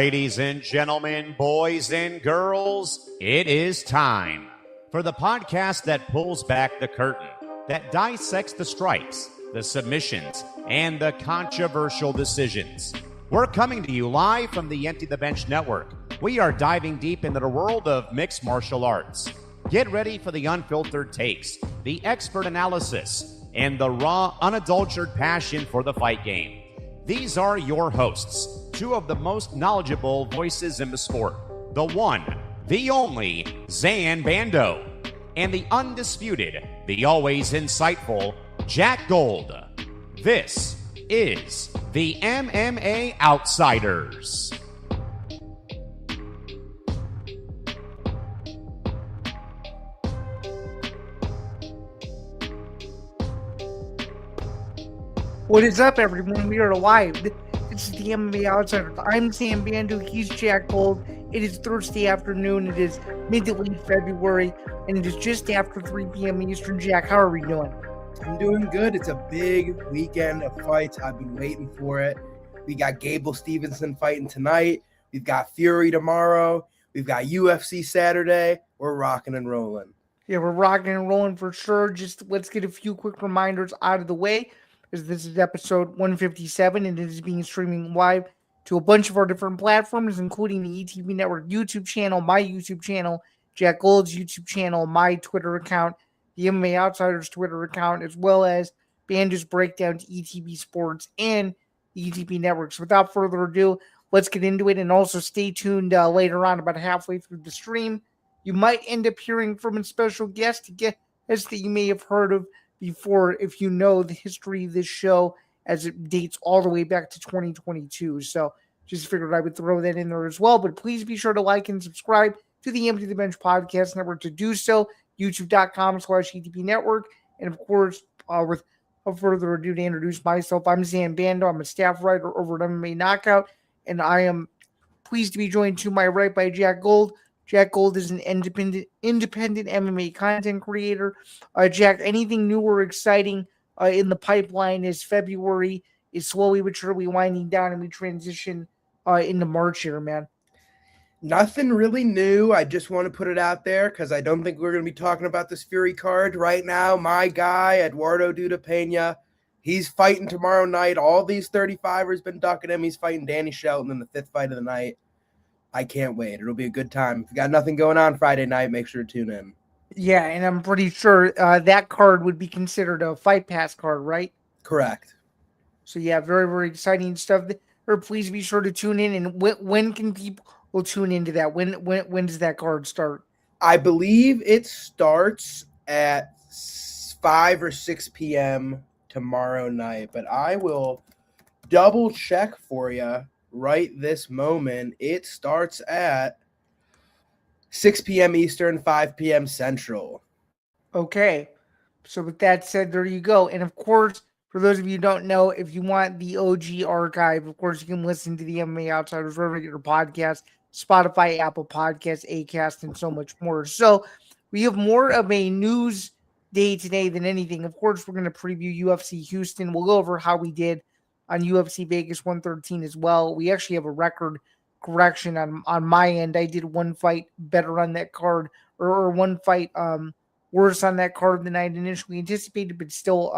Ladies and gentlemen, boys and girls, it is time for the podcast that pulls back the curtain, that dissects the strikes, the submissions, and the controversial decisions. We're coming to you live from the Empty the Bench Network. We are diving deep into the world of mixed martial arts. Get ready for the unfiltered takes, the expert analysis, and the raw, unadulterated passion for the fight game. These are your hosts, two of the most knowledgeable voices in the sport. The one, the only, Zain Bando, and the undisputed, the always insightful, Jack Gold. This is the MMA Outsiders. What is up, everyone? We are live. This is the MMA Outsiders. I'm Zain Bando. He's Jack Gold. It is Thursday afternoon. It is mid to late February, and it is just after 3 p.m. Eastern. Jack, how are we doing? I'm doing good. It's a big weekend of fights. I've been waiting for it. We got Gable Stevenson fighting tonight. We've got Fury tomorrow. We've got UFC Saturday. We're rocking and rolling. Yeah, we're rocking and rolling for sure. Just let's get a few quick reminders out of the way. This is episode 157, and it is being streaming live to a bunch of our different platforms, including the ETV Network YouTube channel, my YouTube channel, Jack Gold's YouTube channel, my Twitter account, the MMA Outsiders Twitter account, as well as Bando's Breakdown to ETV Sports and the ETV Network. So without further ado, let's get into it, and also stay tuned later on, about halfway through the stream. You might end up hearing from a special guest that you may have heard of before, if you know the history of this show, as it dates all the way back to 2022. So just figured I would throw that in there as well. But please be sure to like and subscribe to the Empty the Bench Podcast Network. To do so, youtube.com/ETP Network. And of course, with no further ado, to introduce myself, I'm Zain Bando. I'm a staff writer over at MMA Knockout, and I am pleased to be joined to my right by Jack Gold. Jack Gold is an independent MMA content creator. Jack, anything new or exciting in the pipeline as February is slowly but surely winding down and we transition into March here, man? Nothing really new. I just want to put it out there because I don't think we're going to be talking about this Fury card right now. My guy, Eduardo Duda Pena, he's fighting tomorrow night. All these 35ers been ducking him. He's fighting Danny Shelton in the 5th fight of the night. I can't wait. It'll be a good time. If you got nothing going on Friday night, make sure to tune in. Yeah, and I'm pretty sure that card would be considered a Fight Pass card, right? Correct. So yeah, very, very exciting stuff. Please be sure to tune in. And when can people tune into that? When does that card start? I believe it starts at 5 or 6 p.m. tomorrow night, but I will double check for you. Right this moment, it starts at 6 p.m. Eastern, 5 p.m. Central. Okay. So with that said, there you go. And of course, for those of you who don't know, if you want the OG archive, of course, you can listen to the MMA Outsiders wherever you get your podcast, Spotify, Apple Podcasts, Acast, and so much more. So we have more of a news day today than anything. Of course, we're going to preview UFC Houston. We'll go over how we did on UFC Vegas 113 as well. We actually have a record correction on my end. I did one fight better on that card, or one fight worse on that card than I had initially anticipated, but still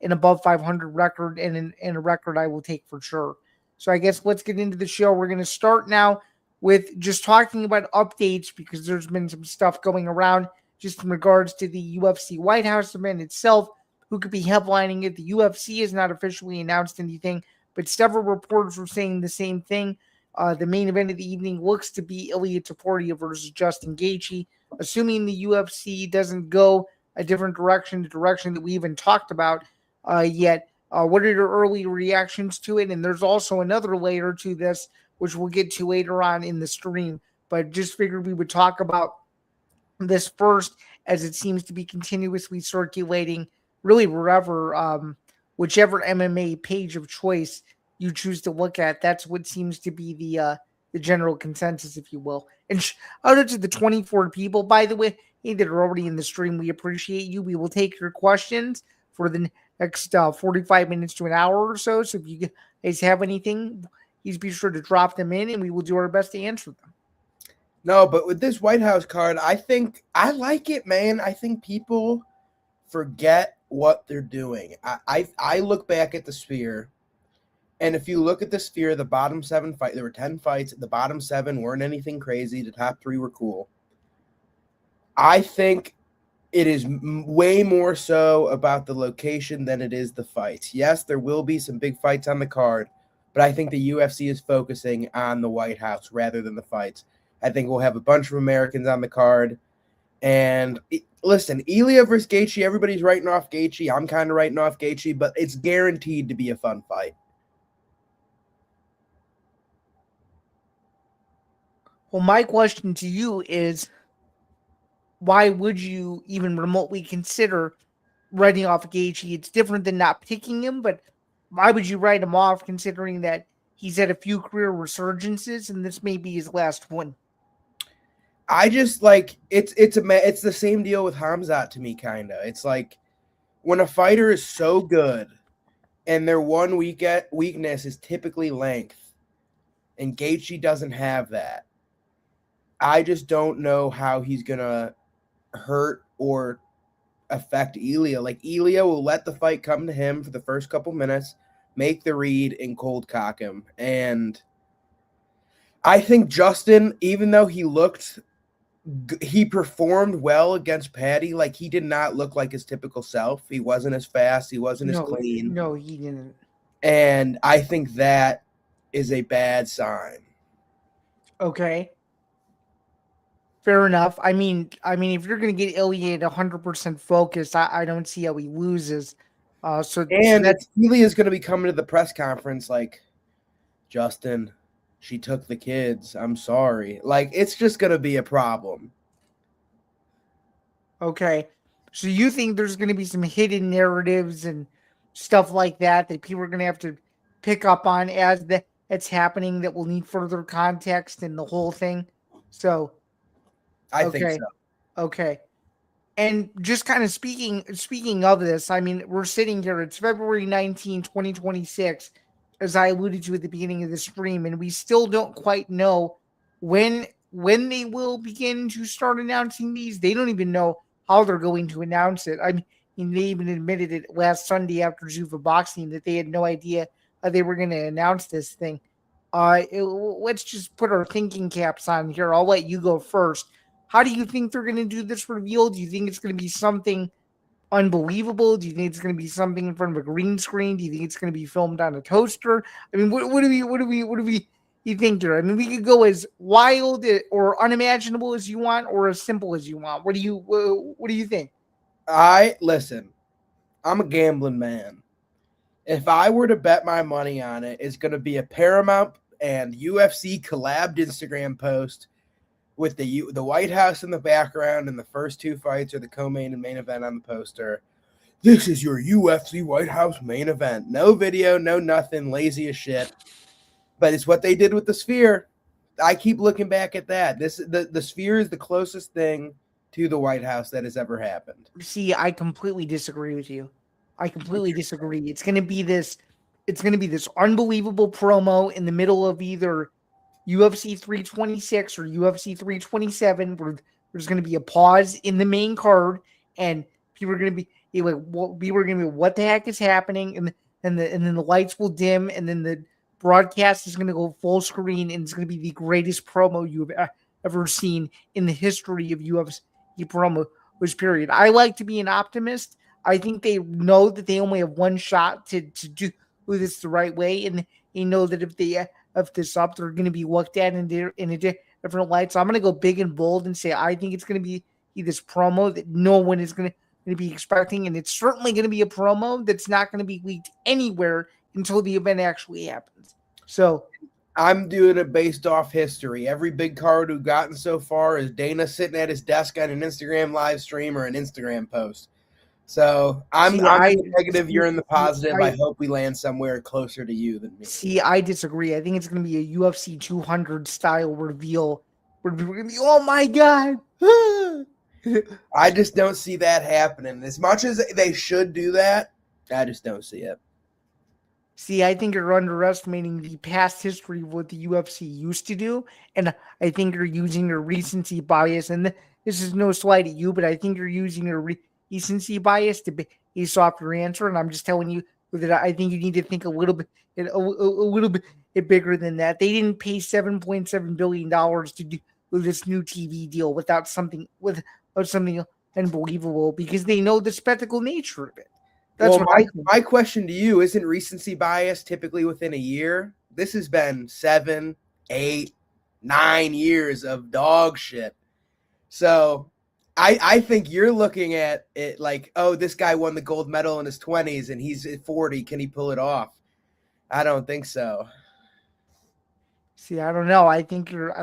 an above 500 record, and a record I will take for sure. So I guess let's get into the show. We're going to start now with just talking about updates, because there's been some stuff going around just in regards to the UFC White House event itself. Who could be headlining it? The UFC has not officially announced anything, but several reporters were saying the same thing. The main event of the evening looks to be Ilia Topuria versus Justin Gaethje. Assuming the UFC doesn't go a different direction, the direction that we even talked about yet. What are your early reactions to it? And there's also another layer to this, which we'll get to later on in the stream. But just figured we would talk about this first, as it seems to be continuously circulating really wherever, whichever MMA page of choice you choose to look at. That's what seems to be the general consensus, if you will. And shout out to the 24 people, by the way, that are already in the stream. We appreciate you. We will take your questions for the next 45 minutes to an hour or so. So if you guys have anything, please be sure to drop them in, and we will do our best to answer them. No, but with this White House card, I think I like it, man. I think people forget what they're doing. I look back at the Sphere, and if you look at the Sphere, the bottom 7 fight, there were 10 fights. The bottom 7 weren't anything crazy. The top 3 were cool. I think it is way more so about the location than it is the fights. Yes, there will be some big fights on the card, but I think the UFC is focusing on the White House rather than the fights. I think we'll have a bunch of Americans on the card. And listen, Ilia versus Gaethje, everybody's writing off Gaethje. I'm kind of writing off Gaethje, but it's guaranteed to be a fun fight. Well, my question to you is, why would you even remotely consider writing off Gaethje? It's different than not picking him, but why would you write him off considering that he's had a few career resurgences and this may be his last one? I just like it's the same deal with Hamzat to me, kind of. It's like when a fighter is so good and their one weakness is typically length, and Gaethje doesn't have that. I just don't know how he's gonna hurt or affect Ilia. Like Ilia will let the fight come to him for the first couple minutes, make the read, and cold cock him. And I think Justin, even though he performed well against Patty. Like, he did not look like his typical self. He wasn't as fast. He wasn't as clean. No, he didn't. And I think that is a bad sign. Okay. Fair enough. I mean, if you're going to get Ilya at 100% focused, I don't see how he loses. So that's Ilya's going to be coming to the press conference like, Justin, she took the kids. I'm sorry. Like, it's just going to be a problem. Okay. So you think there's going to be some hidden narratives and stuff like that people are going to have to pick up on as it's happening that will need further context and the whole thing? So I think so. Okay. And just kind of speaking of this, I mean, we're sitting here. It's February 19, 2026, as I alluded to at the beginning of the stream, and we still don't quite know when they will begin to start announcing these. They don't even know how they're going to announce it. I mean, they even admitted it last Sunday after Zuffa Boxing that they had no idea how they were going to announce this thing. Let's just put our thinking caps on here. I'll let you go first. How do you think they're going to do this reveal? Do you think it's going to be something unbelievable? Do you think it's going to be something in front of a green screen? Do you think it's going to be filmed on a toaster? I mean, what do you think here? I mean, we could go as wild or unimaginable as you want, or as simple as you want. What do you think? Listen, I'm a gambling man. If I were to bet my money on it, it's going to be a Paramount and UFC collabed Instagram post with the White House in the background, and the first 2 fights are the co-main and main event on the poster. This is your UFC White House main event. No video, no nothing, lazy as shit. But it's what they did with the Sphere. I keep looking back at that. The Sphere is the closest thing to the White House that has ever happened. See, I completely disagree with you. I completely disagree. It's going to be this unbelievable promo in the middle of either UFC 326 or UFC 327, where there's going to be a pause in the main card, and people are going to be like, "What the heck is happening?" And then the lights will dim, and then the broadcast is going to go full screen, and it's going to be the greatest promo you've ever seen in the history of UFC promos. Period. I like to be an optimist. I think they know that they only have one shot to do this the right way, and they know that if they this up, they're going to be looked at in a different light. So I'm going to go big and bold and say I think it's going to be this promo that no one is going to be expecting, and it's certainly going to be a promo that's not going to be leaked anywhere until the event actually happens. So I'm doing it based off history. Every big card we've gotten so far is Dana sitting at his desk on an Instagram live stream or an Instagram post. So I'm in the negative, you're in the positive. I hope we land somewhere closer to you than me. See, I disagree. I think it's going to be a UFC 200 style reveal where we're going to be, oh my God. I just don't see that happening. As much as they should do that, I just don't see it. See, I think you're underestimating the past history of what the UFC used to do, and I think you're using your recency bias. And this is no slight at you, but I think you're using your recency bias to base off your answer. And I'm just telling you that I think you need to think a little bit, a little bit bigger than that. They didn't pay $7.7 billion to do this new TV deal without something unbelievable, because they know the spectacle nature of it. That's well, my question to you, isn't recency bias typically within a year? This has been 7, 8, 9 years of dog shit. So I think you're looking at it like, oh, this guy won the gold medal in his 20s and he's at 40. Can he pull it off? I don't think so. See, I don't know. I think you're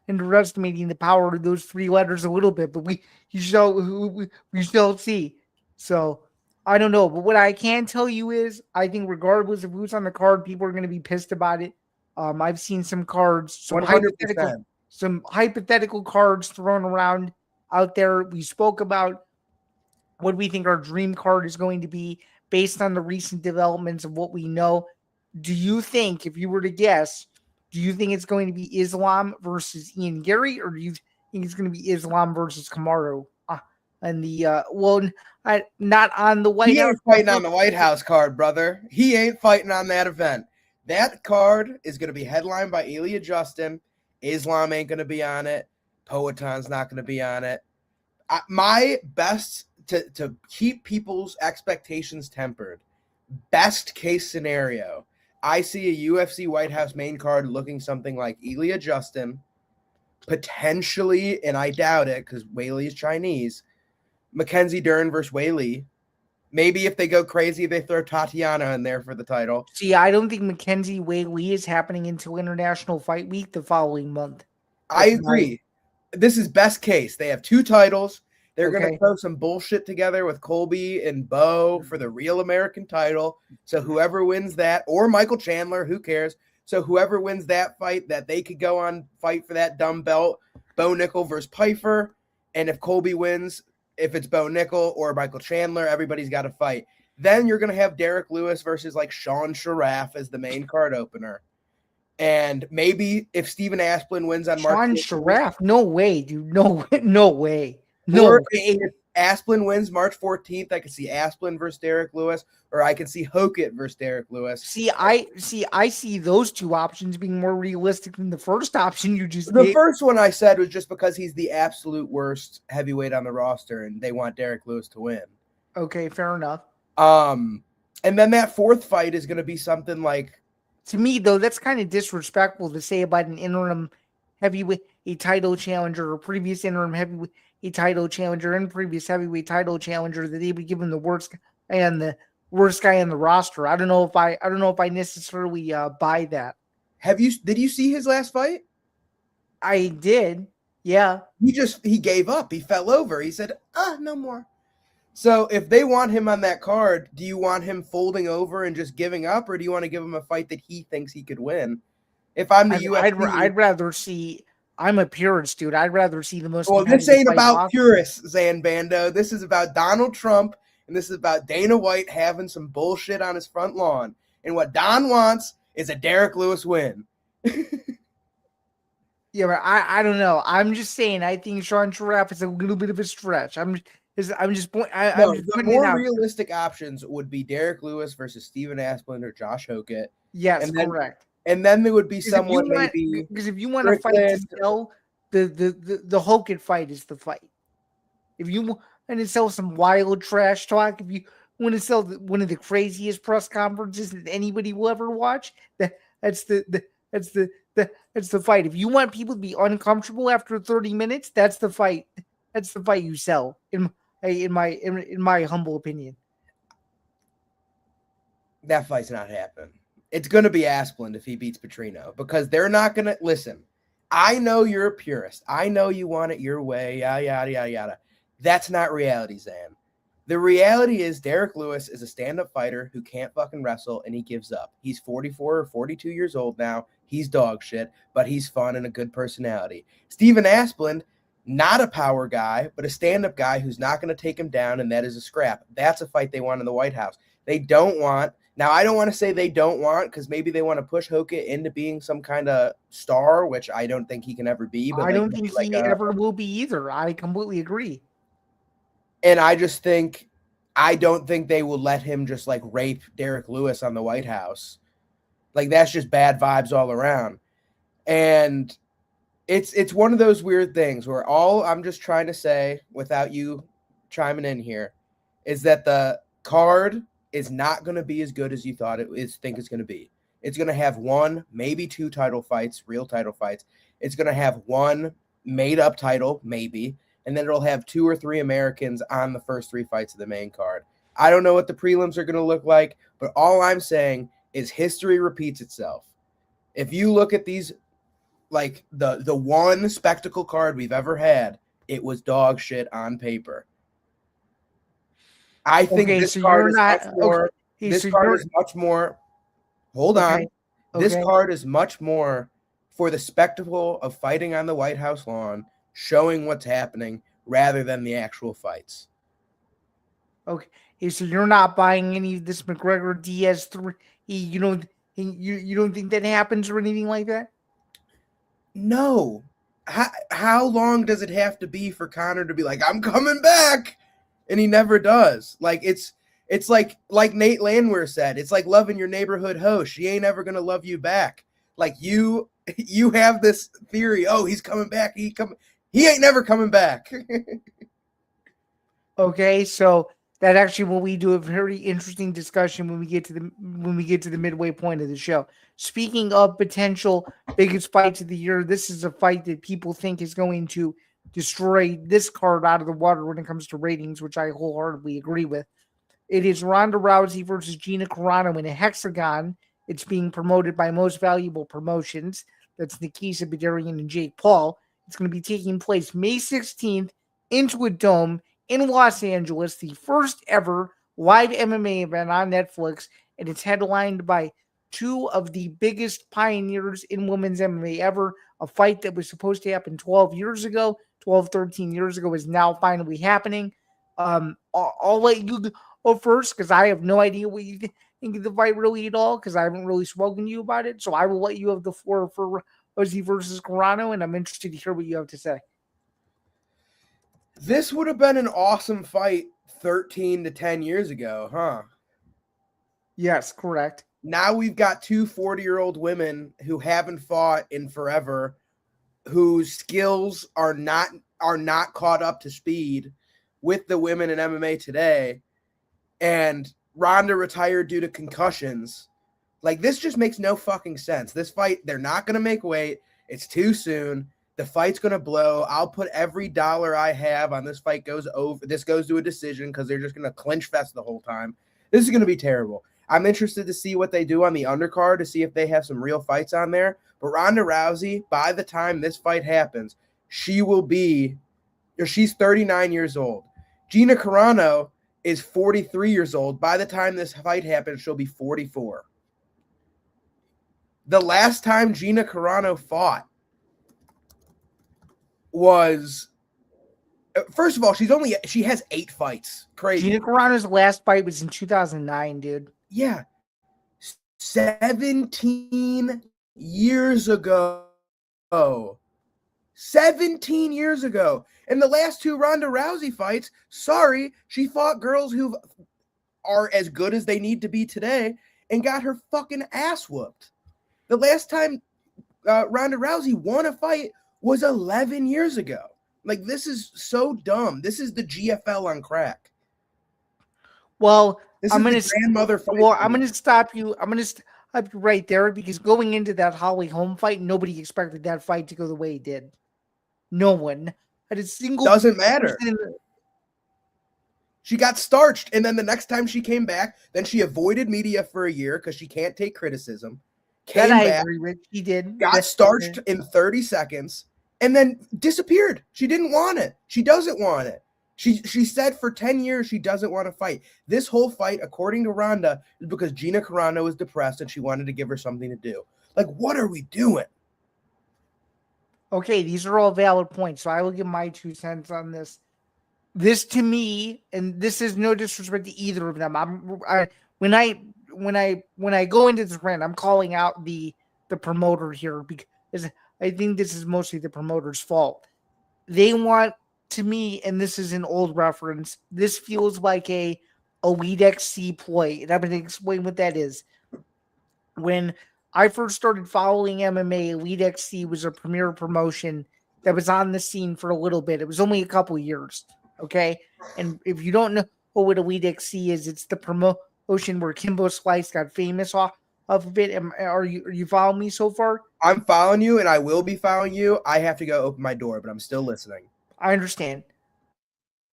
underestimating the power of those three letters a little bit, but we shall see. So I don't know, but what I can tell you is, I think regardless of who's on the card, people are going to be pissed about it. I've seen some cards, some 100%. hypothetical cards thrown around out there. We spoke about what we think our dream card is going to be based on the recent developments of what we know. Do you think, if you were to guess, do you think it's going to be Islam versus Ian Gary, or do you think it's going to be Islam versus Kamaru? And not on the White House. He ain't fighting on the White House card, brother. He ain't fighting on that event. That card is going to be headlined by Elia Justin. Islam ain't going to be on it. Poetan's not going to be on it. My best to keep people's expectations tempered, best case scenario, I see a UFC White House main card looking something like Elia Justin, potentially, and I doubt it because Weili is Chinese, Mackenzie Dern versus Weili. Maybe if they go crazy, they throw Tatiana in there for the title. See, I don't think Mackenzie Weili is happening until International Fight Week the following month. I agree. This is best case. They have 2 titles. They're going to throw some bullshit together with Colby and Bo for the real American title. So whoever wins that, or Michael Chandler, who cares? So whoever wins that fight, that they could go on fight for that dumb belt, Bo Nickel versus Pyfer. And if Colby wins, if it's Bo Nickel or Michael Chandler, everybody's got to fight. Then you're going to have Derek Lewis versus like Sean Sharaf as the main card opener. And maybe if Stephen Asplin wins on March 14th. Sean Sharaf, no way, dude. No way. No or way. If Asplin wins March 14th, I can see Asplin versus Derek Lewis, or I can see Hokett versus Derek Lewis. I see those 2 options being more realistic than the first option you just The gave. first one I said was just because he's the absolute worst heavyweight on the roster, and they want Derek Lewis to win. Okay, fair enough. And then that 4th fight is going to be something like. To me, though, that's kind of disrespectful to say about an interim heavyweight title challenger or previous interim heavyweight title challenger and previous heavyweight title challenger that they would give him the worst guy on the roster. I don't know if I necessarily buy that. Did you see his last fight? I did. Yeah. He gave up. He fell over. He said, no more. So if they want him on that card, do you want him folding over and just giving up, or do you want to give him a fight that he thinks he could win? If I'm the UFC, I'd rather see. I'm a purist, dude. I'd rather see the most. Well, this ain't about purists, Zain Bando. This is about Donald Trump, and this is about Dana White having some bullshit on his front lawn. And what Don wants is a Derek Lewis win. Yeah, but I don't know. I'm just saying. I think Sean Sharaf is a little bit of a stretch. The more realistic options would be Derek Lewis versus Stephen Asplin or Josh Hokett. Yes, correct. And then there would be someone maybe because if you want to fight to sell, the Hokett fight is the fight. If you want to sell some wild trash talk, if you want to sell one of the craziest press conferences that anybody will ever watch, that's the fight. If you want people to be uncomfortable after 30 minutes, that's the fight. That's the fight you sell. In my humble opinion, that fight's not happening. It's going to be Asplin if he beats Petrino, because they're not going to listen. I know you're a purist. I know you want it your way. Yada yada yada yada. That's not reality, Zan. The reality is Derek Lewis is a stand-up fighter who can't fucking wrestle, and he gives up. He's 44 or 42 years old now. He's dog shit, but he's fun and a good personality. Stephen Asplin, not a power guy, but a stand-up guy who's not going to take him down, and that is a scrap. That's a fight they want in the White House. They don't want Now, I don't want to say they don't want, because maybe they want to push Hoka into being some kind of star, which I don't think he can ever be. But I don't think like he ever will be either. I completely agree. And I just think, I don't think they will let him just like rape Derek Lewis on the White House. Like, that's just bad vibes all around. And it's one of those weird things where all I'm just trying to say, without you chiming in here, is that the card is not going to be as good as you thought think it's going to be. It's going to have one, maybe two title fights, real title fights. It's going to have one made-up title, maybe, and then it'll have 2 or 3 Americans on the first 3 fights of the main card. I don't know what the prelims are going to look like, but all I'm saying is history repeats itself. If you look at these, like the one spectacle card we've ever had, it was dog shit on paper. I think this card is much more. This card is much more. Hold on. This card is much more for the spectacle of fighting on the White House lawn, showing what's happening, rather than the actual fights. Okay, so you're not buying any of this McGregor Diaz 3. You don't think that happens or anything like that? No. How long does it have to be for Conor to be like, I'm coming back? And he never does. Like, it's like Nate Landwehr said, it's like loving your neighborhood hoe. She ain't ever gonna love you back. Like, you have this theory, oh, he's coming back. He ain't never coming back. Okay, so that actually will lead to a very interesting discussion when we get to the midway point of the show. Speaking of potential biggest fights of the year, this is a fight that people think is going to destroy this card out of the water when it comes to ratings, which I wholeheartedly agree with. It is Ronda Rousey versus Gina Carano in a hexagon. It's being promoted by Most Valuable Promotions. That's Nikisa Bedarian and Jake Paul. It's going to be taking place May 16th, Intuit Dome in Los Angeles, the first ever live MMA event on Netflix, and it's headlined by 2 of the biggest pioneers in women's MMA ever. A fight that was supposed to happen 13 years ago is now finally happening. I'll let you go first, because I have no idea what you think of the fight really at all, because I haven't really spoken to you about it. So I will let you have the floor for Rousey versus Carano, and I'm interested to hear what you have to say. This would have been an awesome fight 13 to 10 years ago, huh? Yes, correct. Now we've got 2 40-year-old women who haven't fought in forever, whose skills are not caught up to speed with the women in MMA today. And Ronda retired due to concussions. Like, this just makes no fucking sense. This fight, they're not going to make weight. It's too soon. The fight's going to blow. I'll put every dollar I have on this fight goes over. This goes to a decision because they're just going to clinch fest the whole time. This is going to be terrible. I'm interested to see what they do on the undercard to see if they have some real fights on there. But Ronda Rousey, by the time this fight happens, she's 39 years old. Gina Carano is 43 years old. By the time this fight happens, she'll be 44. The last time Gina Carano fought was, first of all, she has 8 fights. Crazy. Gina Carano's last fight was in 2009, dude. Yeah. 17 years ago. 17 years ago. And the last 2 Ronda Rousey fights, sorry, she fought girls who are as good as they need to be today and got her fucking ass whooped. The last time Ronda Rousey won a fight was 11 years ago. Like, this is so dumb. This is the GFL on crack. Well, I'm going to stop you. I'm going to stop you right there, because going into that Holly Holm fight, nobody expected that fight to go the way it did. No one had a single. Doesn't matter. She got starched, and then the next time she came back, then she avoided media for a year because she can't take criticism. Came I back, agree with. She did. Got starched in 30 seconds, and then disappeared. She didn't want it. She doesn't want it. She said for 10 years she doesn't want to fight. This whole fight, according to Ronda, is because Gina Carano was depressed and she wanted to give her something to do. Like, what are we doing? Okay, these are all valid points, so I will give my 2 cents on this. This, to me, and this is no disrespect to either of them. When I when I go into this rant, I'm calling out the promoter here because I think this is mostly the promoter's fault. They want, to me, and this is an old reference, this feels like a Elite XC ploy, and I'm going to explain what that is. When I first started following MMA, Elite XC was a premier promotion that was on the scene for a little bit. It was only a couple years, okay? And if you don't know what Elite XC is, it's the promotion where Kimbo Slice got famous off of it. Are you following me so far? I'm following you, and I will be following you. I have to go open my door, but I'm still listening. I understand.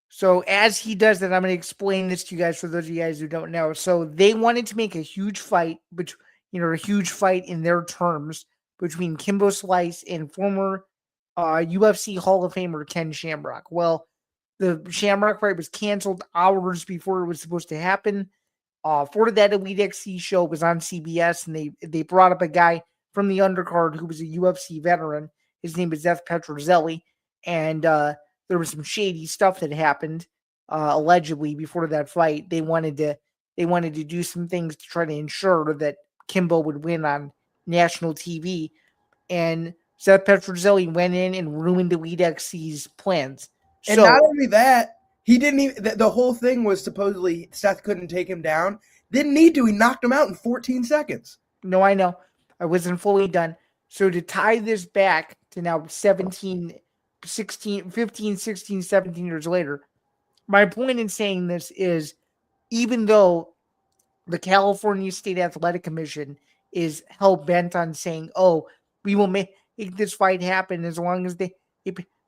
So as he does that, I'm going to explain this to you guys for those of you guys who don't know. So they wanted to make a huge fight, a huge fight in their terms between Kimbo Slice and former UFC Hall of Famer Ken Shamrock. Well, the Shamrock fight was canceled hours before it was supposed to happen. For that Elite XC show, it was on CBS, and they brought up a guy from the undercard who was a UFC veteran. His name is Zeth Petrozelli, and there was some shady stuff that happened allegedly before that fight. They wanted to do some things to try to ensure that Kimbo would win on national TV, and Zeth Petrozelli went in and ruined Elite XC's plans. And not only that, he didn't even. The whole thing was supposedly Seth couldn't take him down. Didn't need to. He knocked him out in 14 seconds. No, I know. I wasn't fully done. So to tie this back to now 15, 16, 17 years later, my point in saying this is, even though the California State Athletic Commission is hell-bent on saying, oh, we will make this fight happen as long as they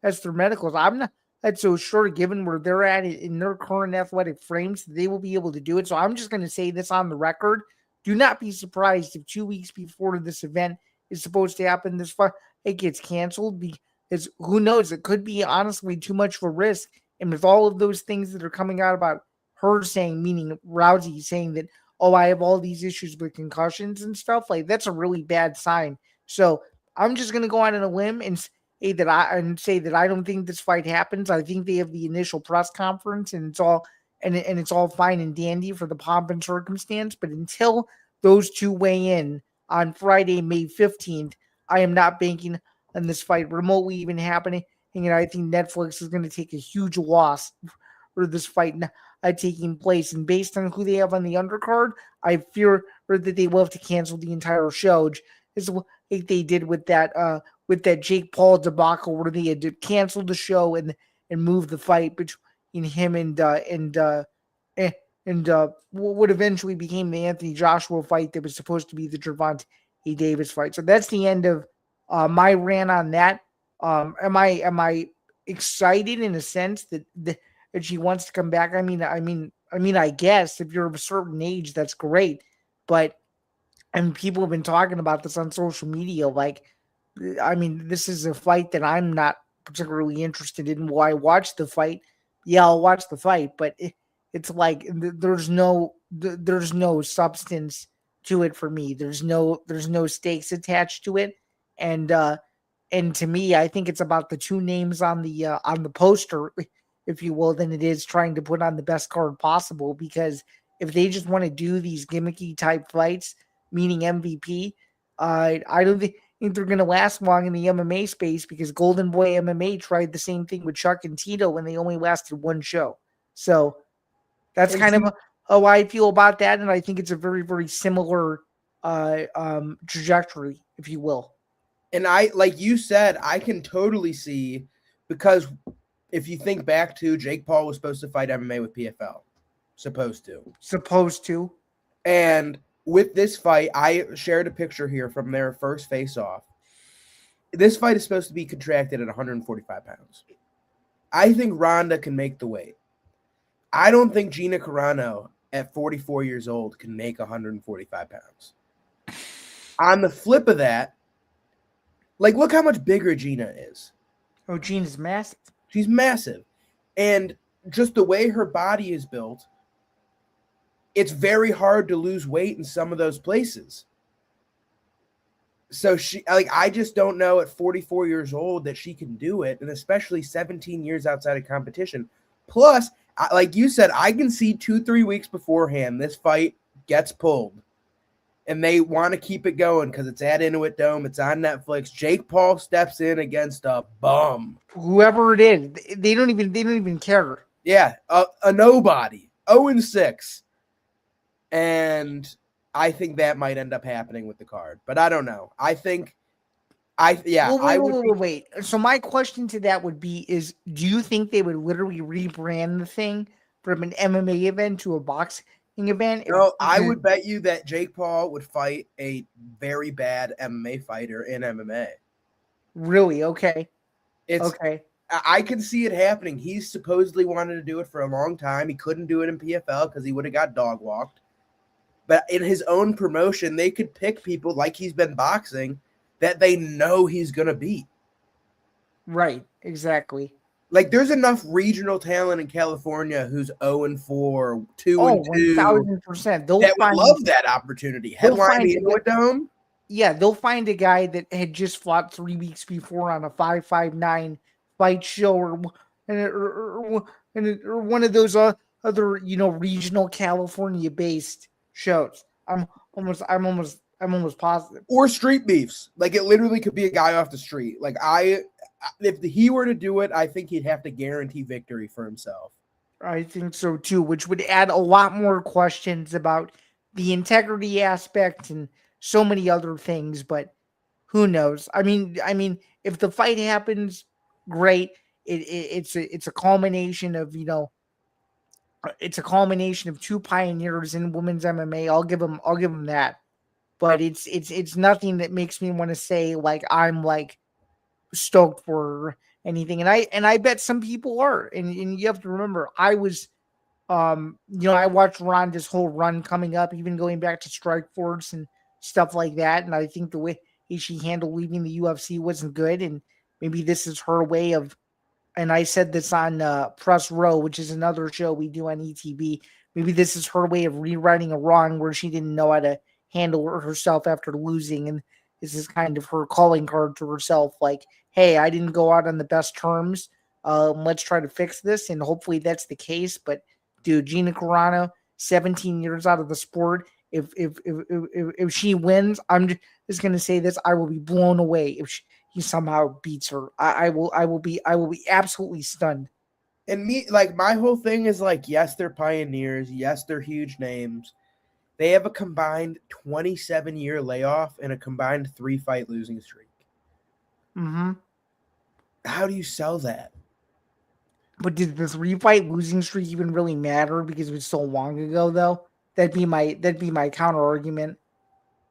pass their medicals, I'm not so sure, given where they're at in their current athletic frames, they will be able to do it. So I'm just going to say this on the record. Do not be surprised if 2 weeks before this event is supposed to happen, this fight, it gets canceled, because who knows? It could be honestly too much of a risk. And with all of those things that are coming out about her saying, meaning Rousey saying that, oh, I have all these issues with concussions and stuff, like that's a really bad sign. So I'm just going to go out on a limb and say that I don't think this fight happens. I think they have the initial press conference, and it's all fine and dandy for the pomp and circumstance. But until those two weigh in on Friday, May 15th, I am not banking on this fight remotely even happening. And I think Netflix is going to take a huge loss for this fight taking place. And based on who they have on the undercard, I fear that they will have to cancel the entire show, just like they did with that Jake Paul debacle, where they had to cancel the show and move the fight between him and what eventually became the Anthony Joshua fight that was supposed to be the Gervonta Davis fight. So that's the end of my rant on that. Am I excited in a sense that she wants to come back? I mean, I guess if you're of a certain age, that's great. But people have been talking about this on social media. Like, I mean, this is a fight that I'm not particularly interested in. Will I watch the fight? Yeah, I'll watch the fight, but it's like there's no substance to it for me. There's no stakes attached to it, and to me, I think it's about the two names on the poster, if you will, than it is trying to put on the best card possible. Because if they just want to do these gimmicky type fights, meaning MVP, I don't think they're going to last long in the MMA space, because Golden Boy MMA tried the same thing with Chuck and Tito when they only lasted one show. So that's kind of how I feel about that. And I think it's a very, very similar trajectory, if you will. And I, like you said, I can totally see, because if you think back to Jake Paul was supposed to fight MMA with PFL. Supposed to. And with this fight, I shared a picture here from their first face-off. This fight is supposed to be contracted at 145 pounds. I think Ronda can make the weight. I don't think Gina Carano at 44 years old can make 145 pounds. On the flip of that, like, look how much bigger Gina is. Oh, Gina's massive. She's massive. And just the way her body is built, it's very hard to lose weight in some of those places. So I just don't know at 44 years old that she can do it, and especially 17 years outside of competition. Plus, like you said, I can see 2-3 weeks beforehand this fight gets pulled and they want to keep it going because it's at Intuit Dome, it's on Netflix, Jake Paul steps in against a bum. Whoever it is, they don't even care. Yeah, a nobody. 0-6. And I think that might end up happening with the card, but I don't know. Wait. So my question to that would be is, do you think they would literally rebrand the thing from an MMA event to a boxing event? No, I would bet you that Jake Paul would fight a very bad MMA fighter in MMA. Really? Okay. Okay. I can see it happening. He's supposedly wanted to do it for a long time. He couldn't do it in PFL because he would have got dog walked. But in his own promotion, they could pick people like he's been boxing that they know he's going to beat. Right. Exactly. Like, there's enough regional talent in California who's 0-4, 2-2. 1,000%. They'll love that opportunity. Headline the Intuit Dome. Yeah, they'll find a guy that had just fought 3 weeks before on a 559 fight show or one of those other regional California based shows. I'm almost positive. Or street beefs. Like, it literally could be a guy off the street. Like, if he were to do it, I think he'd have to guarantee victory for himself. I think so too, which would add a lot more questions about the integrity aspect and so many other things, but who knows? I mean, if the fight happens, great. It's a culmination of it's a culmination of two pioneers in women's MMA. I'll give them that, but it's nothing that makes me want to say like I'm like stoked for anything, and I bet some people are, and you have to remember I was. I watched Ronda's whole run coming up, even going back to Strikeforce and stuff like that. And I think the way she handled leaving the UFC wasn't good. And maybe this is her way of, and I said this on Press Row, which is another show we do on ETB. Maybe this is her way of rewriting a wrong where she didn't know how to handle herself after losing. And this is kind of her calling card to herself. Like, hey, I didn't go out on the best terms. Let's try to fix this. And hopefully that's the case. But dude, Gina Carano, 17 years out of the sport. If she wins, I'm just gonna say this: I will be blown away if he somehow beats her. I will be absolutely stunned. And my whole thing is like, yes, they're pioneers. Yes, they're huge names. They have a combined 27-year layoff and a combined 3-fight losing streak. Mm-hmm. How do you sell that? But did the 3-fight losing streak even really matter because it was so long ago, though? That'd be my counter argument.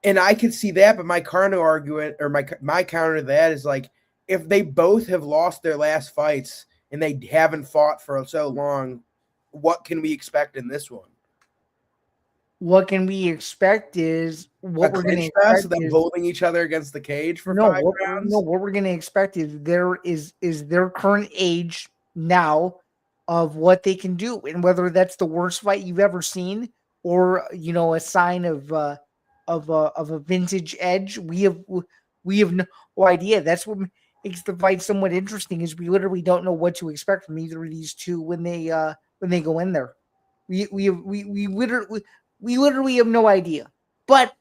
And I could see that, but my counter argument or my counter to that is like, if they both have lost their last fights and they haven't fought for so long, what can we expect in this one? What can we expect is what we're going to expect them holding each other against the cage for 5 rounds. No, what we're going to expect is their current age now of what they can do, and whether that's the worst fight you've ever seen or a sign of a vintage edge. We have no idea. That's what makes the fight somewhat interesting, is we literally don't know what to expect from either of these two when they go in there. We literally have no idea. But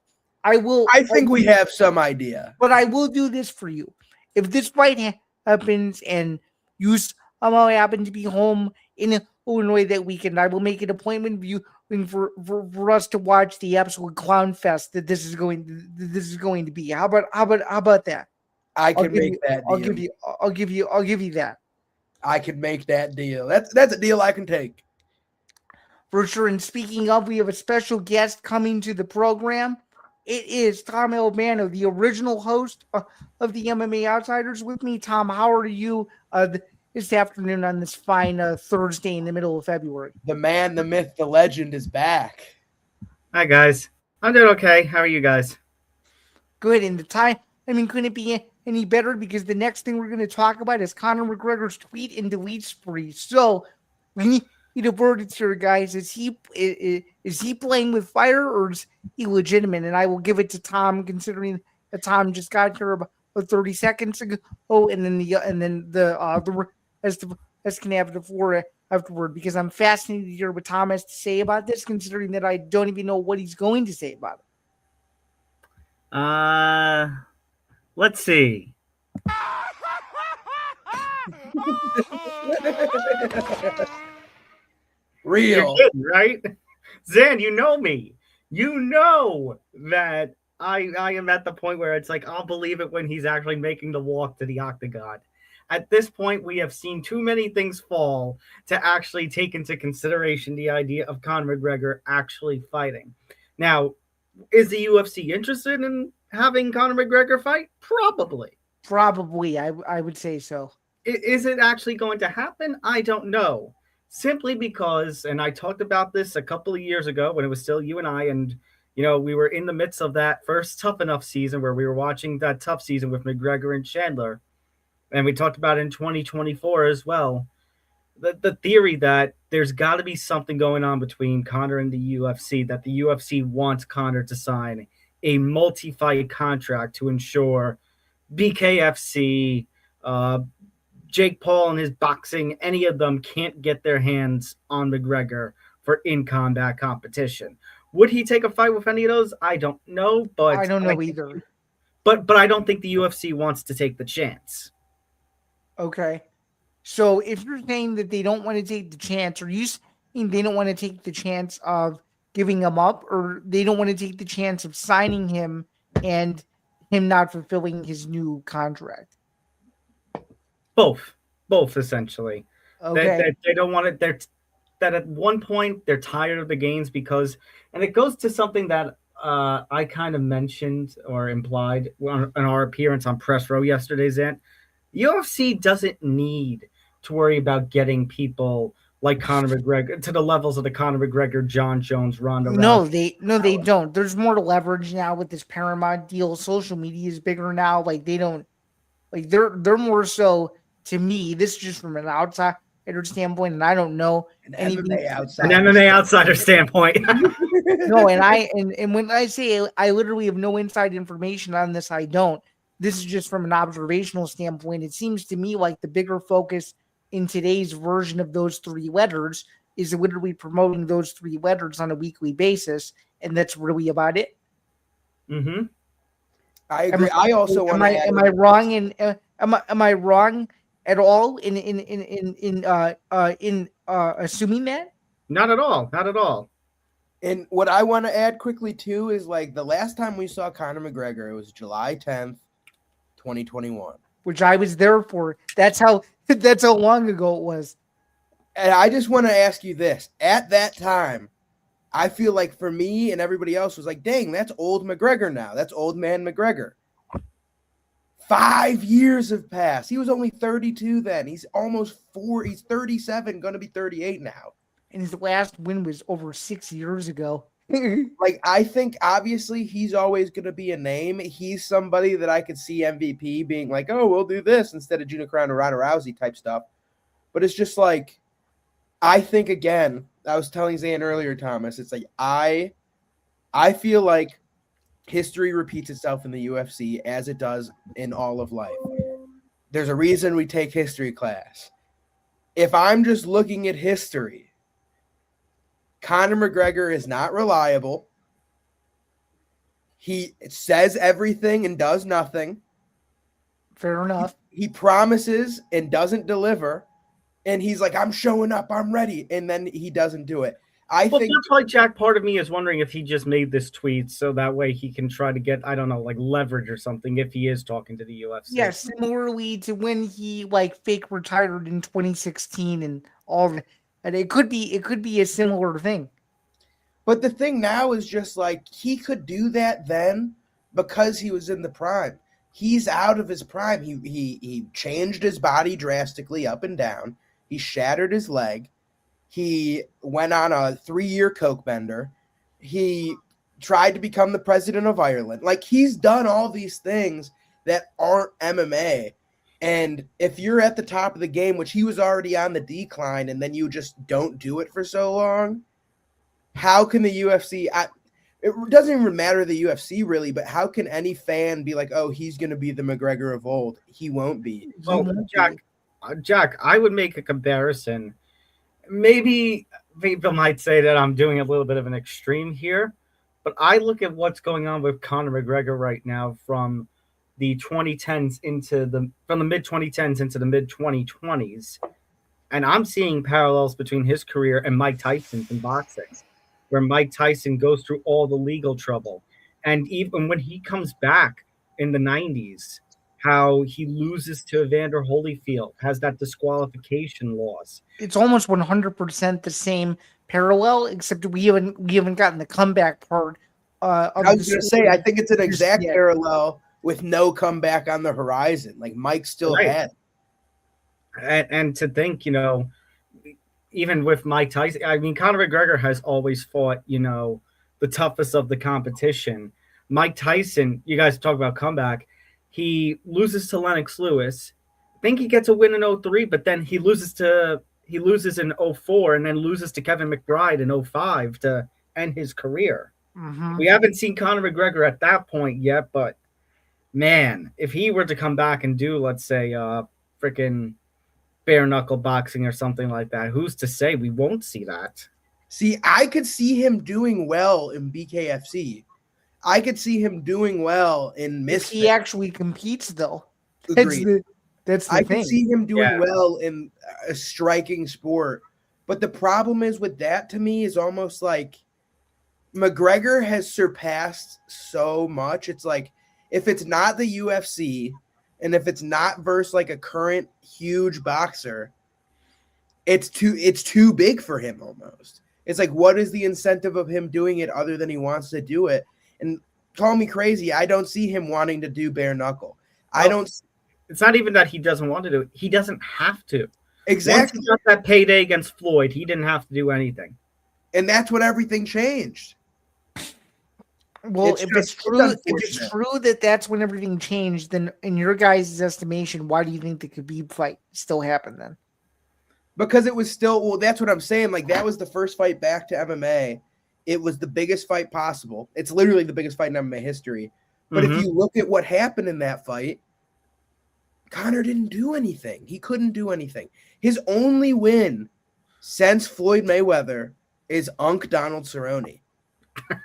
I think we have some idea. But I will do this for you. If this fight happens and you somehow happen to be home in Illinois that weekend, I will make an appointment for us to watch the absolute clown fest that this is going to be. How about that? I can make that deal. I'll give you that. I can make that deal. That's a deal I can take. For sure. And speaking of, we have a special guest coming to the program. It is Tom Albano, the original host of the MMA Outsiders. With me, Tom, how are you this afternoon on this fine Thursday in the middle of February? The man, the myth, the legend is back. Hi, guys. I'm doing okay. How are you guys? Good. And the time, couldn't it be any better? Because the next thing we're going to talk about is Conor McGregor's tweet and delete spree. So we need a verdict here, guys. Is he playing with fire or is he legitimate? And I will give it to Tom, considering that Tom just got here about 30 seconds ago. Oh, and then the rest can have the floor afterward, because I'm fascinated to hear what Tom has to say about this, considering that I don't even know what he's going to say about it. Let's see. Real. You're kidding, right? Zain, you know me. You know that I am at the point where it's like, I'll believe it when he's actually making the walk to the octagon. At this point, we have seen too many things fall to actually take into consideration the idea of Conor McGregor actually fighting. Now, is the UFC interested in having Conor McGregor fight? Probably. Probably, I would say so. Is it actually going to happen? I don't know. Simply because, and I talked about this a couple of years ago when it was still you and I, and we were in the midst of that first Tough Enough season where we were watching that tough season with McGregor and Chandler. And we talked about it in 2024 as well. The theory that there's got to be something going on between Conor and the UFC, that the UFC wants Conor to sign a multi-fight contract to ensure BKFC, Jake Paul and his boxing, any of them can't get their hands on McGregor for in-combat competition. Would he take a fight with any of those? I don't know, but I don't know either. But I don't think the UFC wants to take the chance. Okay. So if you're saying that they don't want to take the chance, are you saying they don't want to take the chance of giving him up, or they don't want to take the chance of signing him and him not fulfilling his new contract? Both essentially. Okay. They don't want it. That at one point they're tired of the games because, and it goes to something that I kind of mentioned or implied in our appearance on Press Row yesterday, Zain. UFC doesn't need to worry about getting people like Conor McGregor to the levels of the Conor McGregor, John Jones, Ronda Rousey. They don't. There's more to leverage now with this Paramount deal. Social media is bigger now. Like they don't, like they're more so, to me, this is just from an outsider standpoint, and I don't know anything. An MMA outsider standpoint. No, and when I say I literally have no inside information on this, I don't. This is just from an observational standpoint. It seems to me like the bigger focus in today's version of those three letters is literally promoting those three letters on a weekly basis, and that's really about it. Mm-hmm. I agree. I also want to. Am I wrong? Am I wrong at all in assuming that? Not at all. Not at all. And what I want to add quickly too is like the last time we saw Conor McGregor, it was July 10th, 2021. Which I was there for. That's how long ago it was. And I just want to ask you this. At that time, I feel like for me and everybody else was like, dang, that's old McGregor now. That's old man McGregor. 5 years have passed. He was only 32 then. He's almost 4. He's 37, going to be 38 now. And his last win was over 6 years ago. Like, I think obviously he's always going to be a name. He's somebody that I could see MVP being like, oh, we'll do this instead of Gina Carano, Ronda Rousey type stuff. But it's just like, I think, again, I was telling Zain earlier, Thomas, it's like I feel like history repeats itself in the UFC as it does in all of life. There's a reason we take history class. If I'm just looking at history, Conor McGregor is not reliable. He says everything and does nothing. Fair enough. He promises and doesn't deliver. And he's like, I'm showing up, I'm ready. And then he doesn't do it. I think that's why, Jack, part of me is wondering if he just made this tweet so that way he can try to get, I don't know, like leverage or something if he is talking to the UFC. Yeah, similarly to when he like fake retired in 2016 and all that. And it could be a similar thing. But the thing now is just like he could do that then because he was in the prime. He's out of his prime. He changed his body drastically up and down. He shattered his leg. He went on a 3-year coke bender. He tried to become the president of Ireland. Like, he's done all these things that aren't MMA. And if you're at the top of the game, which he was already on the decline, and then you just don't do it for so long, how can the UFC it doesn't even matter the UFC really, but how can any fan be like, oh, he's going to be the McGregor of old? He won't be. Well, Jack, I would make a comparison. maybe people might say that I'm doing a little bit of an extreme here, but I look at what's going on with Conor McGregor right now from the 2010s from the mid 2010s into the mid 2020s, and I'm seeing parallels between his career and Mike Tyson's in boxing, where Mike Tyson goes through all the legal trouble, and even when he comes back in the 90s, how he loses to Evander Holyfield, has that disqualification loss. It's almost 100% the same parallel, except we haven't gotten the comeback part. I was going to say, I think it's an exact parallel with no comeback on the horizon. Like Mike still had. And to think, even with Mike Tyson, I mean, Conor McGregor has always fought, the toughest of the competition. Mike Tyson, you guys talk about comeback. He loses to Lennox Lewis. I think he gets a win in 2003, but then he loses in 2004 and then loses to Kevin McBride in 2005 to end his career. Mm-hmm. We haven't seen Conor McGregor at that point yet, but man, if he were to come back and do, let's say, freaking bare knuckle boxing or something like that, who's to say we won't see that? See, I could see him doing well in BKFC. I could see him doing well in Misfit. If he actually competes, though. Agreed. That's the I thing. could see him doing well in a striking sport. But the problem is with that, to me, is almost like McGregor has surpassed so much. It's like, if it's not the UFC and if it's not versus like a current huge boxer, it's too big for him almost. It's like, what is the incentive of him doing it other than he wants to do it? And call me crazy, I don't see him wanting to do bare knuckle. It's not even that he doesn't want to do it. He doesn't have to. Exactly. Once he got that payday against Floyd, he didn't have to do anything. And that's when everything changed. Well, if it's true that that's when everything changed, then in your guys' estimation, why do you think the Khabib fight still happened then? Because it was still, that's what I'm saying. Like, that was the first fight back to MMA. It was the biggest fight possible. It's literally the biggest fight in MMA history. But if you look at what happened in that fight, Conor didn't do anything. He couldn't do anything. His only win since Floyd Mayweather is Unc Donald Cerrone.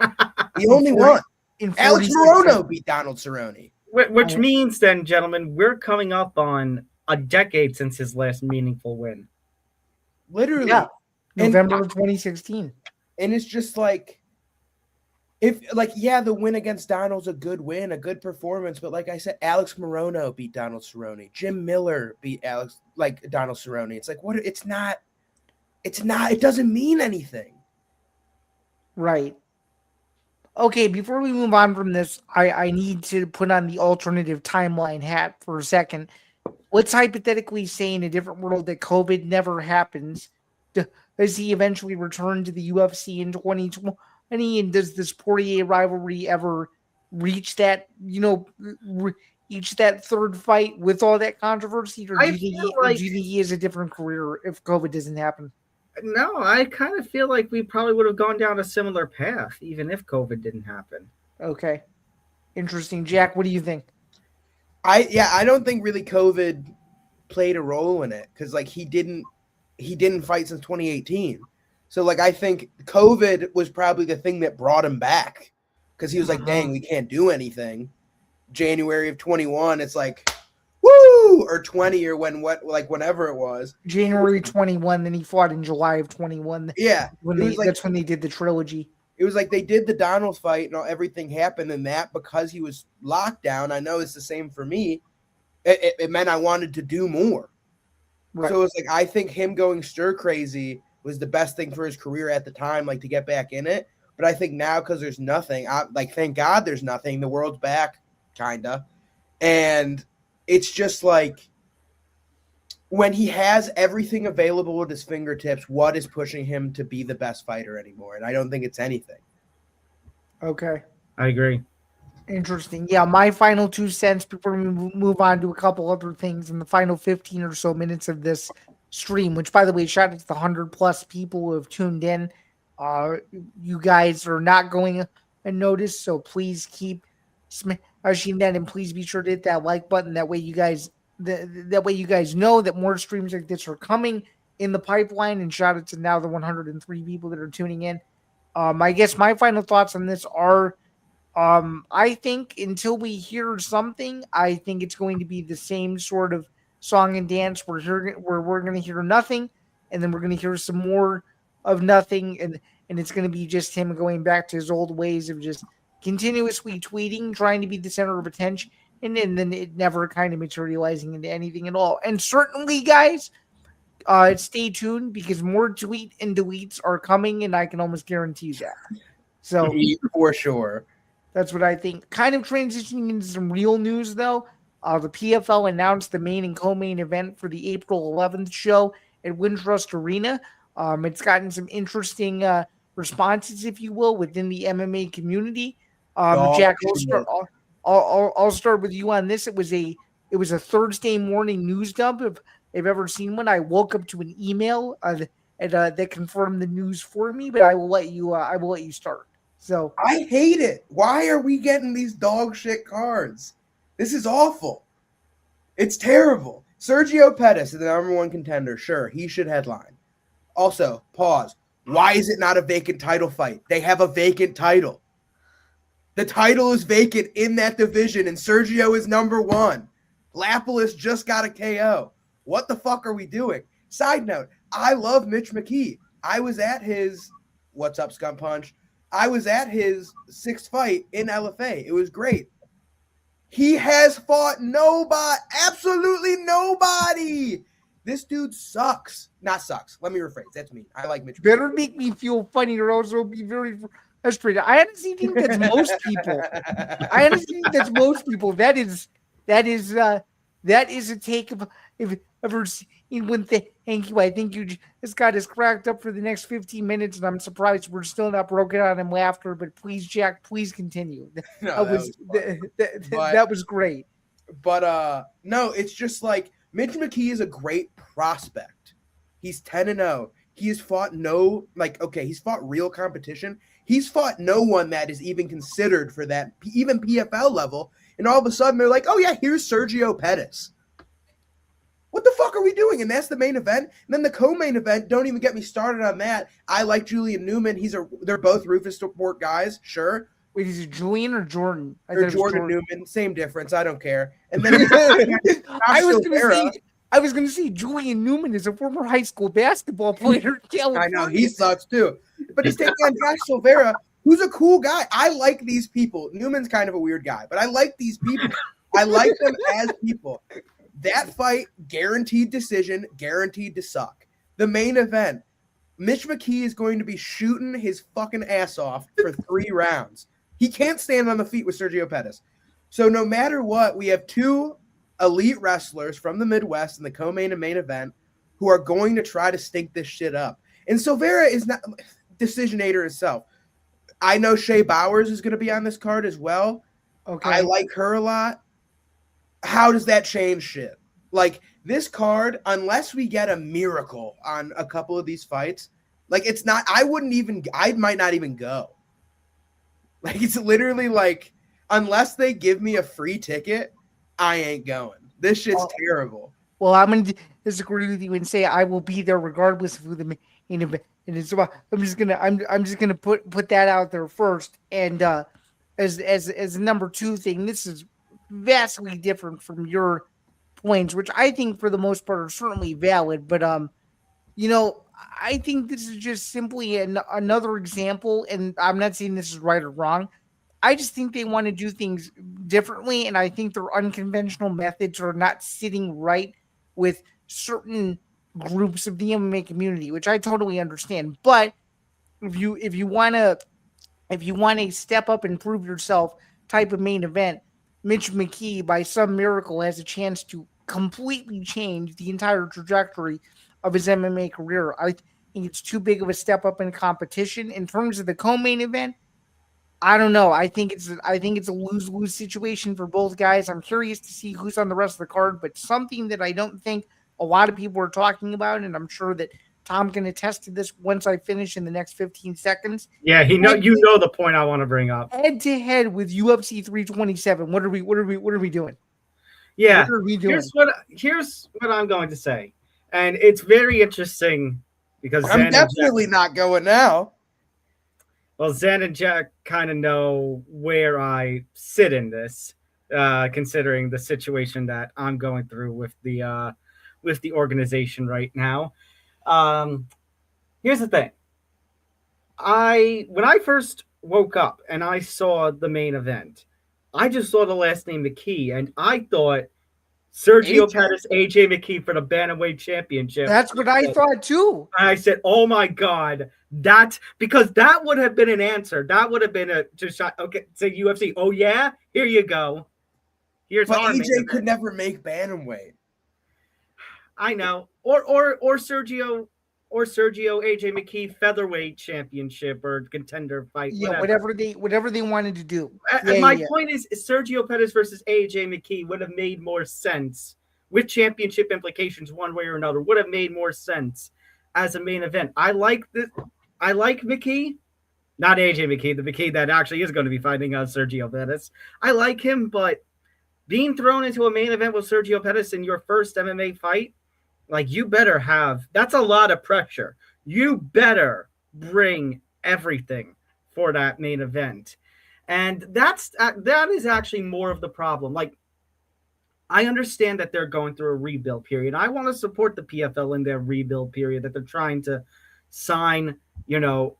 The only one. Alex Morono beat Donald Cerrone. Which means then, gentlemen, we're coming up on a decade since his last meaningful win. Literally. Yeah. November of 2016. And it's just like, the win against Donald's a good win, a good performance. But like I said, Alex Morono beat Donald Cerrone. Jim Miller beat Donald Cerrone. It's like, it doesn't mean anything. Right. Okay, before we move on from this, I need to put on the alternative timeline hat for a second. Let's hypothetically say in a different world that COVID never happens. Does he eventually return to the UFC in 2020? And does this Poirier rivalry ever reach that, reach that third fight with all that controversy? Or do you think he has a different career if COVID doesn't happen? No, I kind of feel like we probably would have gone down a similar path, even if COVID didn't happen. Okay. Interesting. Jack, what do you think? I don't think really COVID played a role in it because he didn't fight since 2018. So I think COVID was probably the thing that brought him back because he was like, dang, we can't do anything. January of 21, it's like, woo, or 20 or whenever it was. January 21, then he fought in July of 21. Yeah. That's when they did the trilogy. It was like they did the Donald fight and everything happened in that because he was locked down. I know it's the same for me. It meant I wanted to do more. Right. So it's like, I think him going stir crazy was the best thing for his career at the time, to get back in it. But I think now, because there's nothing, thank God there's nothing. The world's back, kind of. And it's just when he has everything available at his fingertips, what is pushing him to be the best fighter anymore? And I don't think it's anything. Okay. I agree. Interesting. Yeah, my final 2 cents before we move on to a couple other things in the final 15 or so minutes of this stream, which, by the way, shout out to the 100+ people who have tuned in. You guys are not going unnoticed, so please keep smashing that, and please be sure to hit that like button. That way you guys know that more streams like this are coming, in the pipeline, and shout out to now the 103 people that are tuning in. I guess my final thoughts on this are, I think until we hear something, I think it's going to be the same sort of song and dance where we're going to hear nothing, and then we're going to hear some more of nothing, and it's going to be just him going back to his old ways of just continuously tweeting, trying to be the center of attention, and then it never kind of materializing into anything at all. And certainly, guys, stay tuned because more tweet and deletes are coming, and I can almost guarantee that. So for sure. That's what I think. Kind of transitioning into some real news, though. The PFL announced the main and co-main event for the April 11th show at Wintrust Arena. It's gotten some interesting responses, if you will, within the MMA community. Jack, I'll start with you on this. It was a Thursday morning news dump. If I've ever seen one, I woke up to an email that confirmed the news for me. But I will let you start. So I hate it. Why are we getting these dog shit cards? This is awful. It's terrible. Sergio Pettis is the number one contender. Sure, he should headline. Also, pause. Why is it not a vacant title fight? They have a vacant title. The title is vacant in that division, and Sergio is number one. Lapalus just got a KO. What the fuck are we doing? Side note, I love Mitch McKee. I was at his – what's up, Scum Punch? I was at his 6th fight in LFA. It was great. He has fought absolutely nobody. This dude sucks. Not sucks. Let me rephrase. That's me. I like Mitch. Better make me feel funny or else it'll be very frustrating. I honestly think that's most people. That is a take of if ever seen one thing. Thank you. I think you just got us cracked up for the next 15 minutes, and I'm surprised we're still not broken out in laughter. But please, Jack, please continue. That was great. But no, it's just like Mitch McKee is a great prospect. He's 10-0. He has fought he's fought real competition. He's fought no one that is even considered for that, even PFL level. And all of a sudden they're like, oh yeah, here's Sergio Pettis. What the fuck are we doing? And that's the main event. And then the co-main event, don't even get me started on that. I like Julian Newman. They're both Rufus Support guys, sure. Wait, is it Julian or Jordan? Or Jordan Newman, same difference. I don't care. And then I was going to say Julian Newman is a former high school basketball player. I know, he sucks too. But he's taking on Josh Silveira, who's a cool guy. I like these people. Newman's kind of a weird guy, but I like these people. I like them as people. That fight, guaranteed decision, guaranteed to suck. The main event, Mitch McKee is going to be shooting his fucking ass off for 3 rounds. He can't stand on the feet with Sergio Pettis. So no matter what, we have 2 elite wrestlers from the Midwest in the co-main and main event who are going to try to stink this shit up. And Silveira is not decisionator itself. I know Shea Bowers is going to be on this card as well. Okay. I like her a lot. How does that change shit? Like, this card, unless we get a miracle on a couple of these fights, like, it's not, I might not even go. Like, it's literally like, unless they give me a free ticket, I ain't going. This shit's terrible. Well, I'm going to disagree with you and say I will be there regardless of who the main event is. I'm just gonna put that out there first. And as a number 2 thing, this is vastly different from your points, which I think for the most part are certainly valid. But I think this is just simply another example, and I'm not saying this is right or wrong. I just think they want to do things differently, and I think their unconventional methods are not sitting right with certain groups of the MMA community, which I totally understand. But if you want to step up and prove yourself type of main event, Mitch McKee, by some miracle, has a chance to completely change the entire trajectory of his MMA career. I think it's too big of a step up in competition. In terms of the co-main event, I don't know. I think it's a lose-lose situation for both guys. I'm curious to see who's on the rest of the card, but something that I don't think a lot of people are talking about, and I'm sure that Tom can attest to this once I finish in the next 15 seconds. Yeah, the point I want to bring up. Head to head with UFC 327. What are we doing? Yeah. What are we doing? Here's what I'm going to say. And it's very interesting because I'm definitely not going now. Well, Zen and Jack kind of know where I sit in this, considering the situation that I'm going through with the organization right now. Here's the thing. When I first woke up and I saw the main event, I just saw the last name McKee, and I thought Sergio Pettis, AJ McKee for the Bantamweight Championship. That's what I thought too. And I said, "Oh my God, because that would have been an answer. That would have been a just shot. Okay, say UFC. Oh yeah, here you go. Here's but our AJ could never make bantamweight. I know, or Sergio AJ McKee featherweight championship or contender fight. Yeah, whatever they wanted to do. My point is Sergio Pettis versus AJ McKee would have made more sense with championship implications one way or another. Would have made more sense as a main event. I like McKee, not AJ McKee, the McKee that actually is going to be fighting Sergio Pettis. I like him, but being thrown into a main event with Sergio Pettis in your first MMA fight, like, you better have, that's a lot of pressure. You better bring everything for that main event. And that is actually more of the problem. Like, I understand that they're going through a rebuild period. I want to support the PFL in their rebuild period, that they're trying to sign,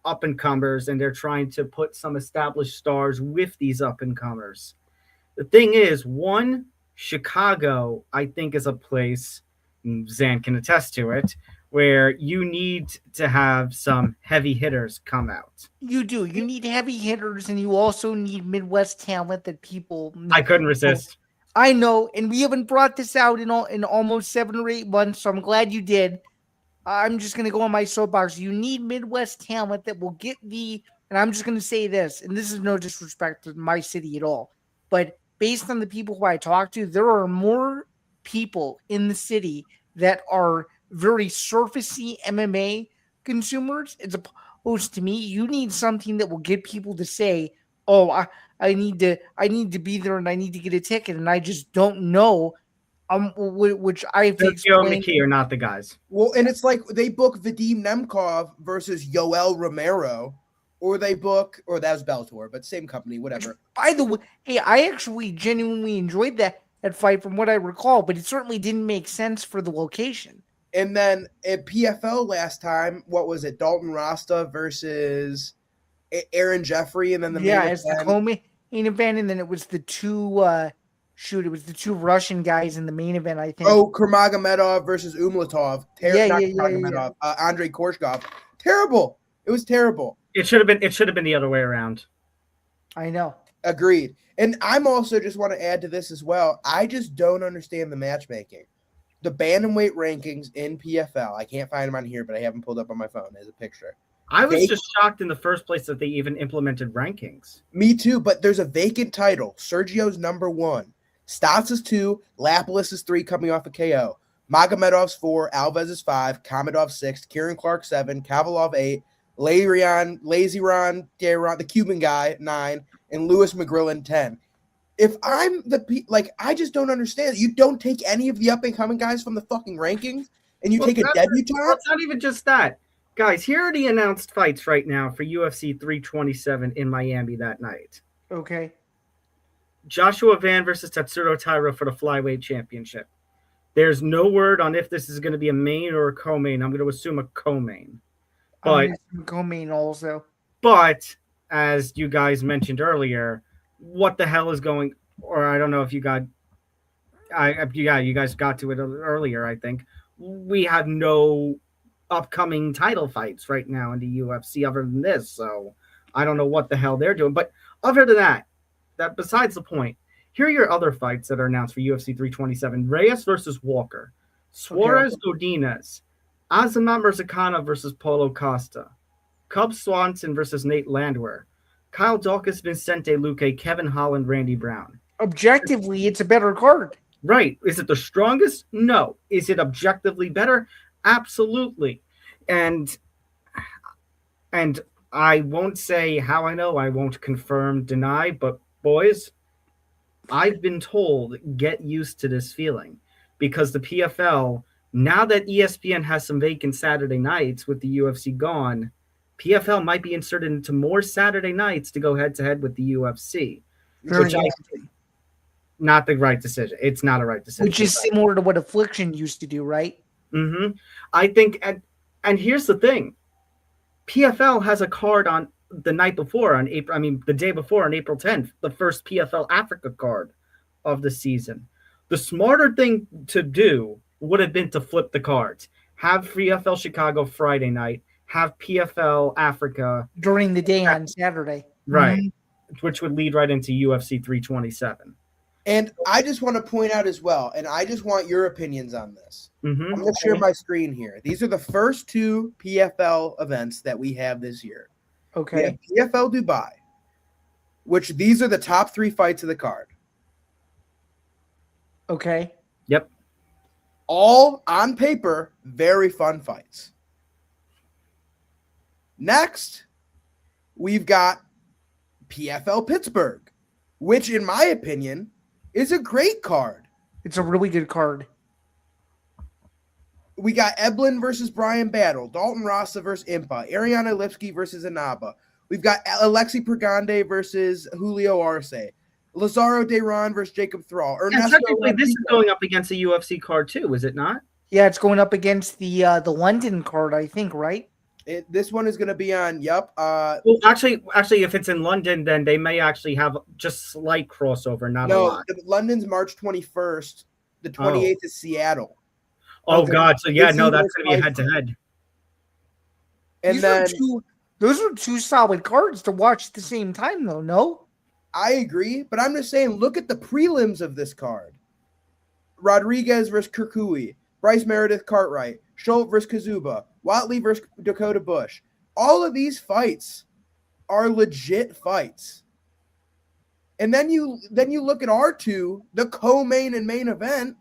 up and comers, and they're trying to put some established stars with these up and comers. The thing is, Chicago, I think, is a place, Zan can attest to it, where you need to have some heavy hitters come out. You do. You need heavy hitters, and you also need Midwest talent that people. I couldn't resist. I know, and we haven't brought this out in almost 7 or 8 months, so I'm glad you did. I'm just going to go on my soapbox. You need Midwest talent that will get and I'm just going to say this, and this is no disrespect to my city at all, but based on the people who I talk to, there are more people in the city that are very surfacey MMA consumers as opposed to me. You need something that will get people to say, "Oh, I need to be there and I need to get a ticket," and I just don't know. Which I've explained. McKee are not the guys. Well, and it's like they book Vadim Nemkov versus Yoel Romero, or they book, or that was Bellator, but same company, whatever. By the way, hey, I actually genuinely enjoyed that fight from what I recall, but it certainly didn't make sense for the location. And then at PFL last time, what was it? Dalton Rasta versus Aaron Jeffrey, and then the the co-main event, and then it was the two. It was the two Russian guys in the main event, I think. Oh, Kurmagomedov versus Umlatov. Andrei Korshkov. Terrible. It was terrible. It should have been the other way around. I know. Agreed. And I'm also just want to add to this as well. I just don't understand the matchmaking. The bantamweight rankings in PFL. I can't find them on here, but I have them pulled up on my phone as a picture. I was just shocked in the first place that they even implemented rankings. Me too, but there's a vacant title. Sergio's number 1. Stotts is 2, Lapalus is 3 coming off a KO. Magomedov's 4, Alves is 5, Komedov 6, Kieran Clark 7, Kavalov 8, Laziron, the Cuban guy 9, and Lewis McGrillen 10. If I'm I just don't understand. You don't take any of the up and coming guys from the fucking rankings, and you take a debutant. It's not even just that, guys. Here are the announced fights right now for UFC 327 in Miami that night. Okay. Joshua Van versus Tatsuro Taira for the flyweight championship. There's no word on if this is going to be a main or a co-main. I'm going to assume a co-main. But co-main also. But as you guys mentioned earlier, what the hell is going? Or I don't know if you got. You guys got to it earlier. I think we have no upcoming title fights right now in the UFC other than this. So I don't know what the hell they're doing. But other than that besides the point, here are your other fights that are announced for UFC 327. Reyes versus Walker, Suarez Godinez, Azamat Murzakanov versus Paulo Costa, Cub Swanson versus Nate Landwehr, Kyle Dawkins, Vicente Luque, Kevin Holland, Randy Brown. Objectively, it's a better card. Right. Is it the strongest? No. Is it objectively better? Absolutely. And I won't say how I know. I won't confirm, deny, but boys, I've been told, get used to this feeling, because the PFL Now that ESPN has some vacant Saturday nights with the UFC gone, PFL might be inserted into more Saturday nights to go head to head with the UFC. Very Not the right decision. It's not a right decision. Which is similar to what Affliction used to do, right? Mm-hmm. I think, and here's the thing. PFL has a card on the night before, the day before on April 10th, the first PFL Africa card of the season. The smarter thing to do would have been to flip the cards. Have PFL Chicago Friday night, have PFL Africa during the day on Saturday. Right. Mm-hmm. Which would lead right into UFC 327. And I just want to point out as well, and I just want your opinions on this. Mm-hmm. I'm going to share my screen here. These are the first 2 PFL events that we have this year. Okay. We have PFL Dubai, which these are the top 3 fights of the card. Okay. Yep. All on paper, very fun fights. Next, we've got PFL Pittsburgh, which in my opinion is a great card. It's a really good card. We got Eblin versus Brian Battle, Dalton Rasa versus Impa, Ariana Lipsky versus Inaba. We've got Alexi Pregande versus Julio Arce, Lazaro Dayron versus Jacob Thrall. And technically, this is going up against a UFC card too, is it not? Yeah, it's going up against the London card, I think, right? This one is going to be on. Yep. Well, actually, if it's in London, then they may actually have just slight crossover, not a lot. London's March 21st. The 28th is Seattle. Oh God! So yeah, no, that's going to be a head-to-head. And those are 2 solid cards to watch at the same time, though. No, I agree, but I'm just saying, look at the prelims of this card: Rodriguez versus Kirkui, Bryce Meredith Cartwright, Schultz versus Kazuba, Watley versus Dakota Bush. All of these fights are legit fights. And then you look at our 2, the co-main and main event,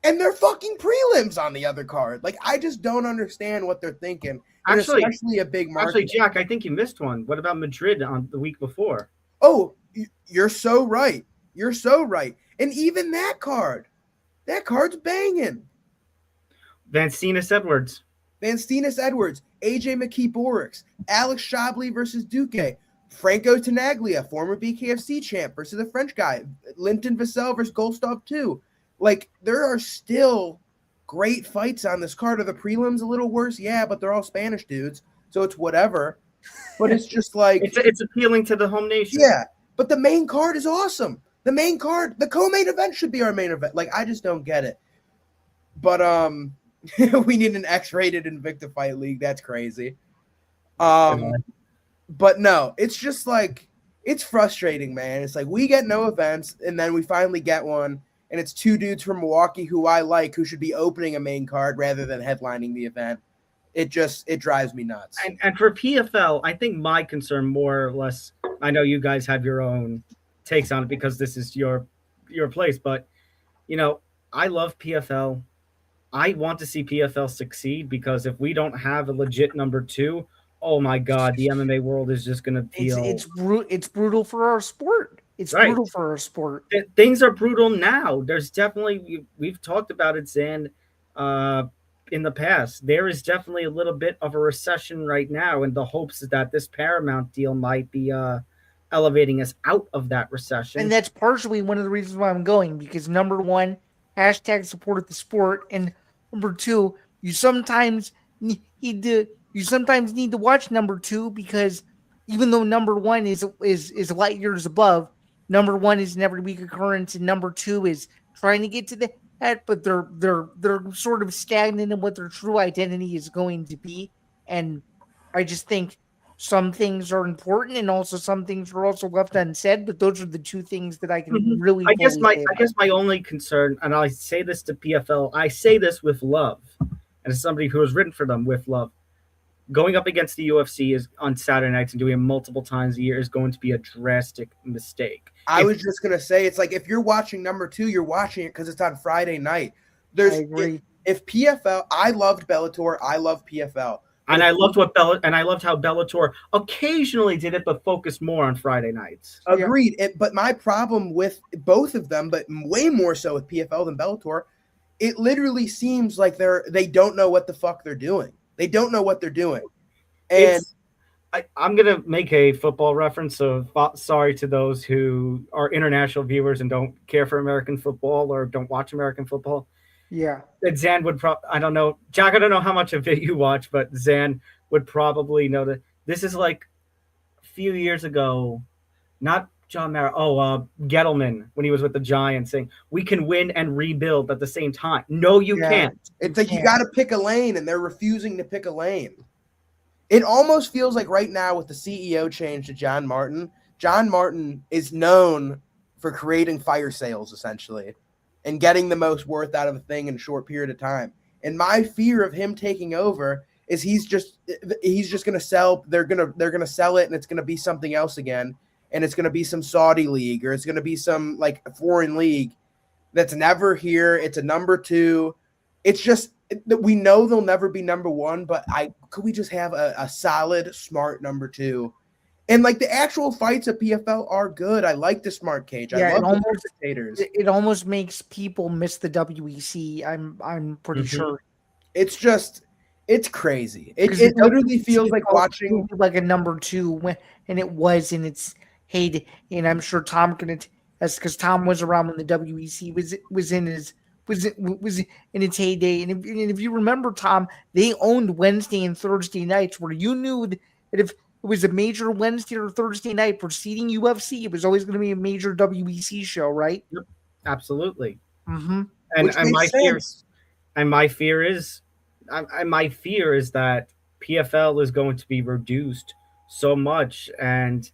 and they're fucking prelims on the other card. Like, I just don't understand what they're thinking. Actually, especially a big market. Actually, Jack, I think you missed one. What about Madrid on the week before? Oh, you're so right. You're so right. And even that card's banging. Vancinas Edwards, AJ McKee Borix, Alex Shabley versus Duque, Franco Tenaglia, former BKFC champ versus the French guy, Linton Vassell versus Golstov 2. Like, there are still great fights on this card. Are the prelims a little worse? Yeah, but they're all Spanish dudes, so it's whatever. But it's just like it's appealing to the home nation. Yeah, but the main card is awesome. The main card, the co-main event should be our main event. Like, I just don't get it. But we need an X-rated Invicta Fight League. That's crazy. But no, it's just like, it's frustrating, man. It's like we get no events, and then we finally get one, and it's 2 dudes from Milwaukee who I like, who should be opening a main card rather than headlining the event. It drives me nuts. And for PFL, I think my concern more or less, I know you guys have your own takes on it because this is your place, but I love PFL. I want to see PFL succeed because if we don't have a legit number 2, oh my God, the MMA world is just going to feel it's brutal for our sport. It's right. Brutal for our sport. Things are brutal now. There's definitely, we've talked about it, Zain, in the past. There is definitely a little bit of a recession right now, in the hopes that this Paramount deal might be elevating us out of that recession. And that's partially one of the reasons why I'm going, because number 1, hashtag support the sport, and number 2, you sometimes need to watch number 2, because even though number 1 is light years above, number 1 is an every week occurrence, and number 2 is trying to get to the head, but they're sort of stagnant in what their true identity is going to be. And I just think some things are important, and also some things are also left unsaid. But those are the 2 things that I can really. I guess my only concern, and I say this to PFL, I say this with love, and as somebody who has written for them with love, going up against the UFC is on Saturday nights and doing it multiple times a year is going to be a drastic mistake. I was just gonna say, it's like if you're watching number 2, you're watching it because it's on Friday night. I agree. If PFL, I loved Bellator, I love PFL. And I loved how Bellator occasionally did it, but focused more on Friday nights. Agreed. But my problem with both of them, but way more so with PFL than Bellator, it literally seems like they don't know what the fuck they're doing. They don't know what they're doing. And I'm going to make a football reference, so sorry to those who are international viewers and don't care for American football or don't watch American football. Yeah. That Zan would I don't know. Jack, I don't know how much of it you watch, but Zan would probably know that this is like a few years ago, not John Gettleman, when he was with the Giants, saying, we can win and rebuild at the same time. No, you can't. It's like you got to pick a lane, and they're refusing to pick a lane. It almost feels like right now with the CEO change to John Martin is known for creating fire sales, essentially, and getting the most worth out of a thing in a short period of time. And my fear of him taking over is he's just going to sell. They're going to sell it, and it's going to be something else again. And it's going to be some Saudi league, or it's going to be some like foreign league that's never here. It's a number 2. It's just, we know they'll never be number 1, but could we just have a solid, smart number 2? And like the actual fights at PFL are good. I like the smart cage. I love the spectators. It almost makes people miss the WEC. I'm pretty sure. It's just, it's crazy. It literally feels like watching like a number 2 and it was in its heyday. And I'm sure Tom can attest, because Tom was around when the WEC was in its heyday. And if you remember, Tom, they owned Wednesday and Thursday nights, where you knew that if it was a major Wednesday or Thursday night preceding UFC, it was always going to be a major WEC show, right? Yep, absolutely. Mm-hmm. And my fear is that PFL is going to be reduced so much. And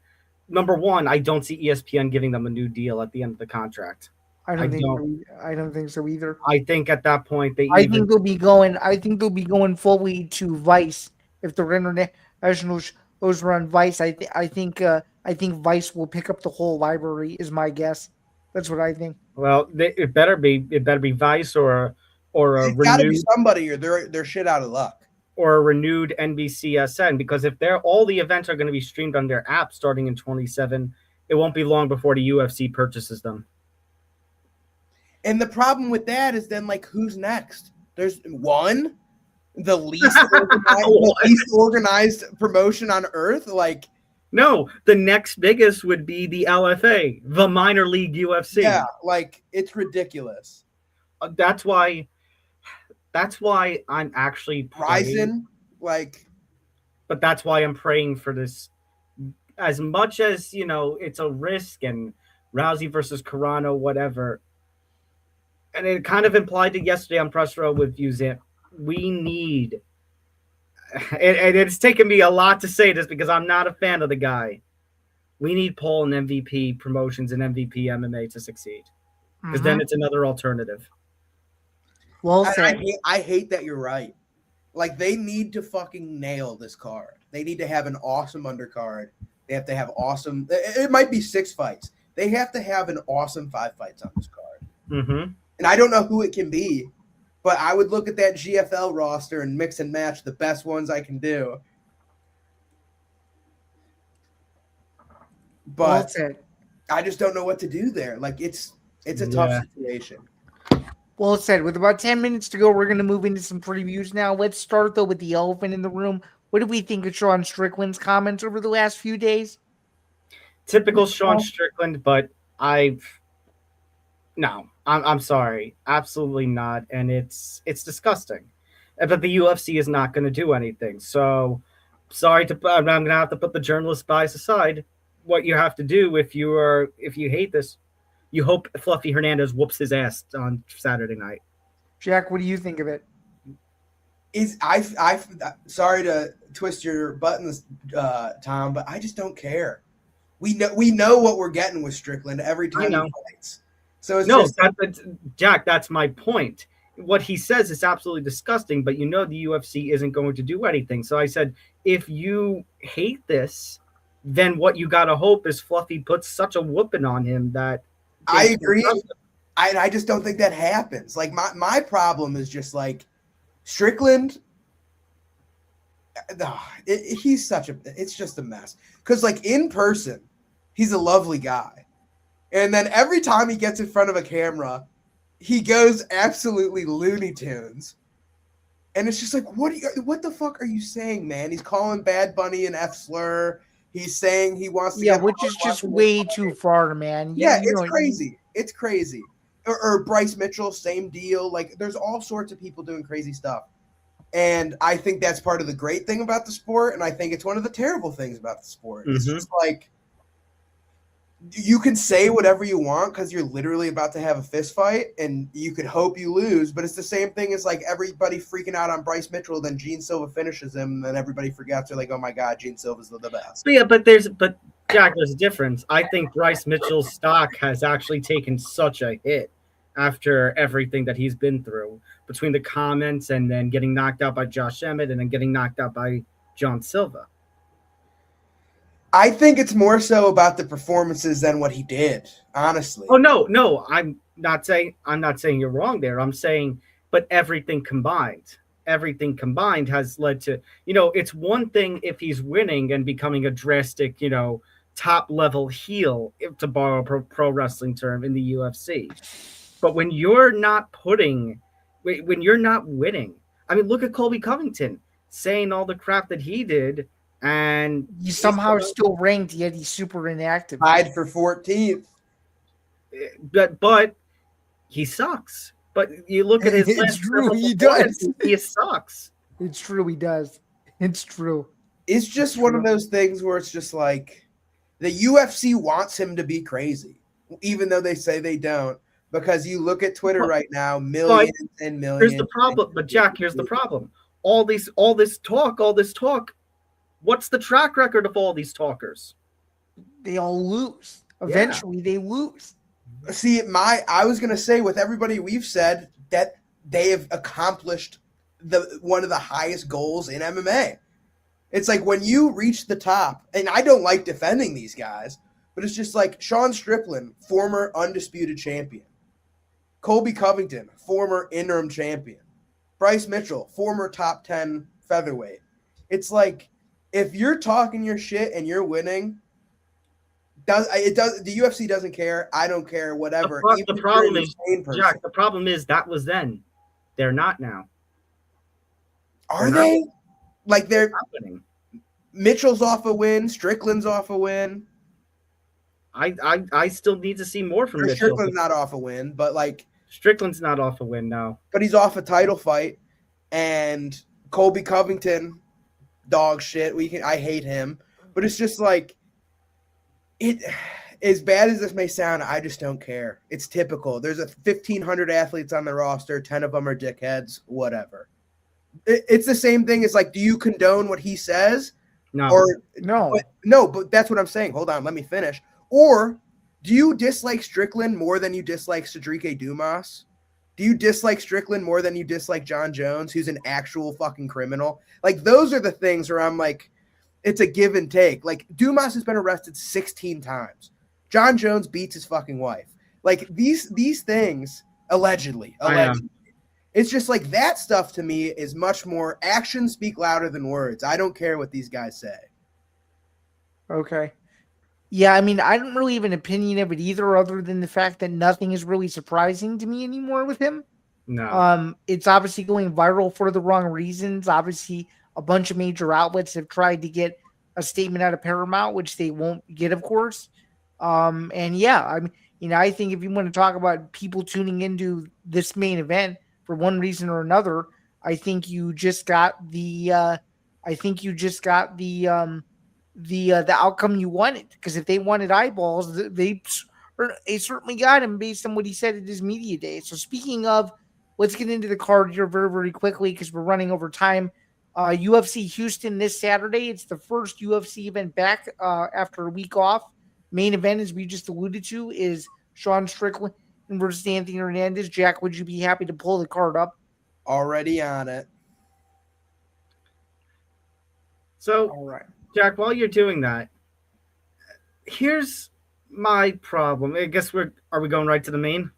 number 1, I don't see ESPN giving them a new deal at the end of the contract. I don't think so either. I think at that point I think they'll be going fully to Vice if the international shows are on Vice. I think Vice will pick up the whole library, is my guess. That's what I think. Well, it better be Vice or a it's got to be somebody, or they're shit out of luck. Or a renewed NBCSN, because if all the events are going to be streamed on their app starting in 2027, it won't be long before the UFC purchases them. And the problem with that is then, like, who's next? There's one, the least organized promotion on earth. Like, no, the next biggest would be the LFA, the minor league UFC. Yeah, like, it's ridiculous. That's why I'm actually praying, but that's why I'm praying for this. As much as, it's a risk, and Rousey versus Carano, whatever. And it kind of implied it yesterday on Press Row with you, Zan. We need, and it's taken me a lot to say this because I'm not a fan of the guy. We need Paul and MVP Promotions and MVP MMA to succeed, because then it's another alternative. Well, I hate that you're right. Like, they need to fucking nail this card. They need to have an awesome undercard. They have to have awesome. It might be 6 fights. They have to have an awesome 5 fights on this card. Mm-hmm. And I don't know who it can be, but I would look at that GFL roster and mix and match the best ones I can do. But I just don't know what to do there. Like, it's a tough situation. Well said. With about 10 minutes to go, we're going to move into some previews now. Let's start, though, with the elephant in the room. What did we think of Sean Strickland's comments over the last few days? Typical Sean Strickland, but I'm sorry. Absolutely not. And it's disgusting. But the UFC is not going to do anything. So I'm going to have to put the journalist bias aside. What you have to do if you hate this, you hope Fluffy Hernandez whoops his ass on Saturday night. Jack, what do you think of it? Sorry to twist your buttons, Tom, but I just don't care. We know what we're getting with Strickland every time he fights. So Jack, that's my point. What he says is absolutely disgusting, but the UFC isn't going to do anything. So I said, if you hate this, then what you got to hope is Fluffy puts such a whooping on him that. I agree. I just don't think that happens. Like, my problem is just like Strickland. It's just a mess. Because, like, in person, he's a lovely guy. And then every time he gets in front of a camera, he goes absolutely Looney Tunes. And it's just like, what the fuck are you saying, man? He's calling Bad Bunny an F slur. He's saying he wants to get which is just way too far, man. It's crazy. It's crazy. Or Bryce Mitchell, same deal. Like, there's all sorts of people doing crazy stuff. And I think that's part of the great thing about the sport, and I think it's one of the terrible things about the sport. It's just like, you can say whatever you want because you're literally about to have a fist fight, and you could hope you lose, but it's the same thing as like everybody freaking out on Bryce Mitchell, then Gene Silva finishes him, and then everybody forgets. They're like, oh my God, Gene Silva's the best. But Jack, there's a difference. I think Bryce Mitchell's stock has actually taken such a hit after everything that he's been through, between the comments and then getting knocked out by Josh Emmett and then getting knocked out by John Silva. I think it's more so about the performances than what he did, honestly. Oh no, I'm not saying you're wrong there. I'm saying, but everything combined has led to, it's one thing if he's winning and becoming a drastic, top level heel, to borrow a pro wrestling term, in the UFC. But when you're not winning, I mean, look at Colby Covington saying all the crap that he did. And he's somehow still ranked, yet he's super inactive. Tied for 14th. But he sucks. But you look at his it's true, he does. He sucks. It's true, he does. It's true. It's just one of those things where it's just like the UFC wants him to be crazy, even though they say they don't. Because you look at Twitter right now, millions and millions. Here's the problem. But Jack, here's the problem. All this talk. What's the track record of all these talkers? They all lose. Eventually, they lose. See, I was gonna say, with everybody we've said, that they have accomplished one of the highest goals in MMA. It's like when you reach the top, and I don't like defending these guys, but it's just like Sean Strickland, former undisputed champion. Colby Covington, former interim champion. Bryce Mitchell, former top 10 featherweight. It's like, if you're talking your shit and you're winning, the UFC doesn't care. I don't care. Whatever. The problem is, Jack. The problem is that was then. They're not now. Are they? Like they're happening. Mitchell's off a win. Strickland's off a win. I still need to see more from Mitchell. Strickland's not off a win, but like Strickland's not off a win now. But he's off a title fight, and Colby Covington. Dog shit. I hate him, but it's just like it. As bad as this may sound, I just don't care. It's typical. There's 1,500 athletes on the roster. 10 of them are dickheads. Whatever. It's the same thing as like, do you condone what he says? No. But that's what I'm saying. Hold on, let me finish. Or do you dislike Strickland more than you dislike Cedric Dumas? Do you dislike Strickland more than you dislike John Jones, who's an actual fucking criminal? Like, those are the things where I'm like, it's a give and take. Like, Dumas has been arrested 16 times. John Jones beats his fucking wife. Like, these things, allegedly. It's just like that stuff to me is much more actions speak louder than words. I don't care what these guys say. Okay. Yeah, I mean, I don't really have an opinion of it either, other than the fact that nothing is really surprising to me anymore with him. No. It's obviously going viral for the wrong reasons. Obviously, a bunch of major outlets have tried to get a statement out of Paramount, which they won't get, of course. And yeah, I mean, I think if you want to talk about people tuning into this main event for one reason or another, I think you just got the outcome you wanted, because if they wanted eyeballs, they certainly got him based on what he said at his media day. So speaking of, let's get into the card here very, very quickly because we're running over time. UFC Houston this Saturday. It's the first UFC event back after a week off. Main event, as we just alluded to, is Sean Strickland versus Anthony Hernandez. Jack, would you be happy to pull the card up? Already on it. So, all right. Jack, while you're doing that, here's my problem. I guess are we going right to the main?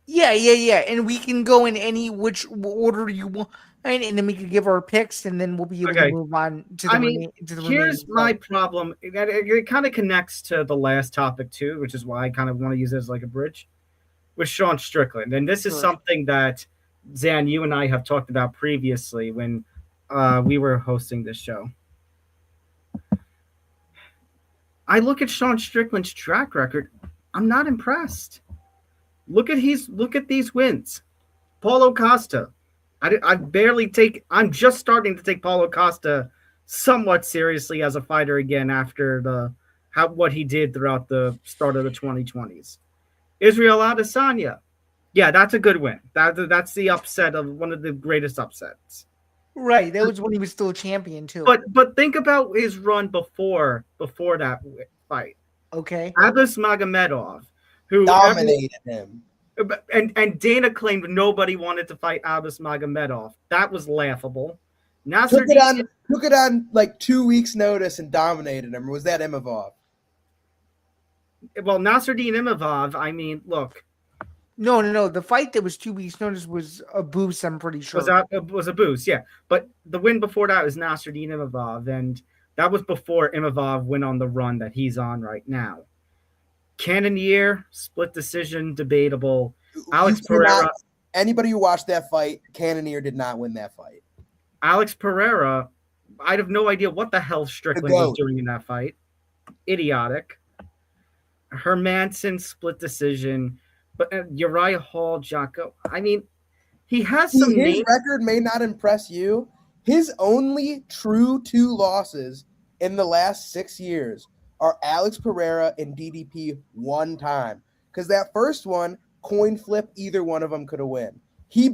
Yeah. And we can go in which order you want, and then we can give our picks, and then we'll be able to move on to the here's my problem. It kind of connects to the last topic too, which is why I kind of want to use it as like a bridge. with Sean Strickland. And this is something that, Zan, you and I have talked about previously when we were hosting this show. I look at Sean Strickland's track record. I'm not impressed. Look at these wins. Paulo Costa. I'm just starting to take Paulo Costa somewhat seriously as a fighter again after what he did throughout the start of the 2020s. Israel Adesanya. Yeah, that's a good win. That's the upset of one of the greatest upsets. Right. That was when he was still a champion too. But think about his run before that fight. Okay. Abus Magomedov, who dominated him. And Dana claimed nobody wanted to fight Abus Magomedov. That was laughable. Took it on like 2 weeks' notice and dominated him. Or was that Imavov? Well, Nasruddin Imavov, I mean, look. No. The fight that was 2 weeks' notice was a boost, I'm pretty sure. Was a boost, yeah. But the win before that was Nasruddin Imavov, and that was before Imavov went on the run that he's on right now. Cannonier, split decision, debatable. Alex Pereira. Anybody who watched that fight, Cannonier did not win that fight. Alex Pereira, I have no idea what the hell Strickland was doing in that fight. Idiotic. Hermanson, split decision. But Uriah Hall, Jocko, I mean, he has some His record may not impress you. His only true 2 losses in the last 6 years are Alex Pereira and DDP one time. Because that first one, coin flip, either one of them could have won. He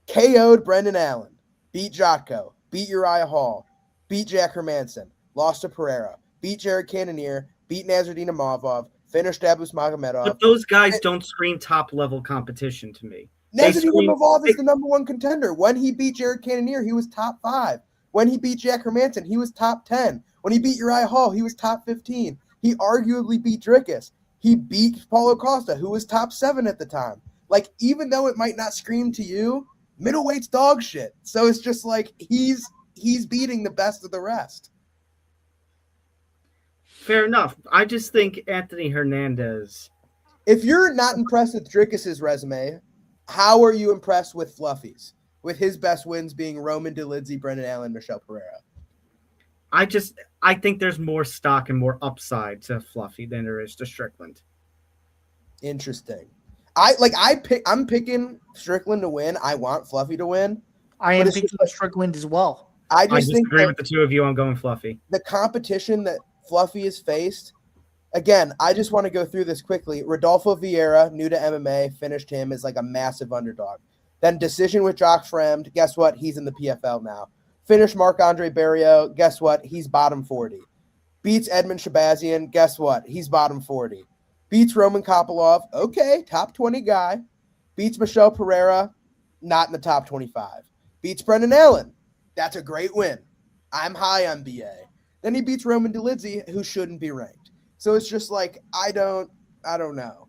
KO'd Brendan Allen, beat Jocko, beat Uriah Hall, beat Jack Hermanson, lost to Pereira, beat Jared Cannonier, beat Nasruddin Imavov, finished Abus Magomedov. But those guys don't scream top-level competition to me. Nasruddin Imavov is the number 1 contender. When he beat Jared Cannonier, he was top 5. When he beat Jack Hermanson, he was top 10. When he beat Uriah Hall, he was top 15. He arguably beat Dricus. He beat Paulo Costa, who was top 7 at the time. Like, even though it might not scream to you, middleweight's dog shit. So it's just like he's beating the best of the rest. Fair enough. I just think Anthony Hernandez. If you're not impressed with Dricus's resume, how are you impressed with Fluffy's? With his best wins being Roman Dolidze, Brendan Allen, Michelle Pereira. I think there's more stock and more upside to Fluffy than there is to Strickland. Interesting. I'm picking Strickland to win. I want Fluffy to win. I am picking Strickland as well. I just disagree with the two of you on going Fluffy. The competition that Fluffy has faced. Again, I just want to go through this quickly. Rodolfo Vieira, new to MMA, finished him as like a massive underdog. Then decision with Jock Fremd. Guess what? He's in the PFL now. Finished Marc-Andre Barrio. Guess what? He's bottom 40. Beats Edmund Shabazian. Guess what? He's bottom 40. Beats Roman Kopylov. Okay, top 20 guy. Beats Michelle Pereira. Not in the top 25. Beats Brendan Allen. That's a great win. I'm high on BA. Then he beats Roman Dolidze, who shouldn't be ranked. So it's just like, I don't know.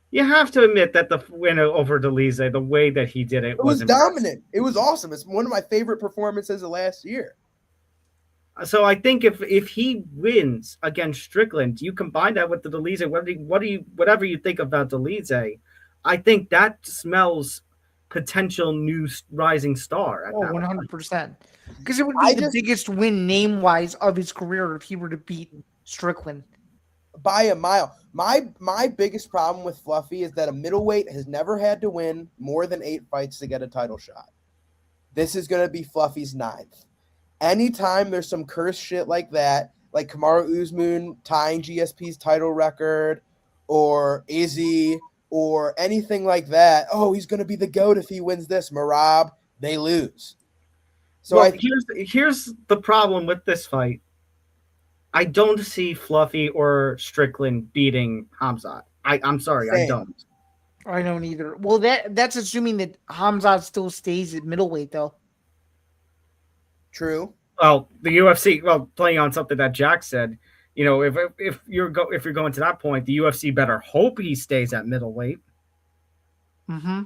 You have to admit that the win over Dolidze, the way that he did it was dominant. It was awesome. It's one of my favorite performances of last year. So I think if he wins against Strickland, you combine that with the Dolidze, whatever you think about Dolidze, I think that smells potential new rising star. 100%. Because it would be the biggest win name-wise of his career if he were to beat Strickland. By a mile. My biggest problem with Fluffy is that a middleweight has never had to win more than 8 fights to get a title shot. This is going to be Fluffy's 9th. Anytime there's some cursed shit like that, like Kamaru Usman tying GSP's title record, or Izzy, or anything like that, oh, he's going to be the GOAT if he wins this, Merab, they lose. So here's the problem with this fight. I don't see Fluffy or Strickland beating Hamzat. I'm sorry, Same. I don't. I don't either. Well, that's assuming that Hamzat still stays at middleweight, though. True. Well, the UFC, playing on something that Jack said, if you're going to that point, the UFC better hope he stays at middleweight. Mm-hmm.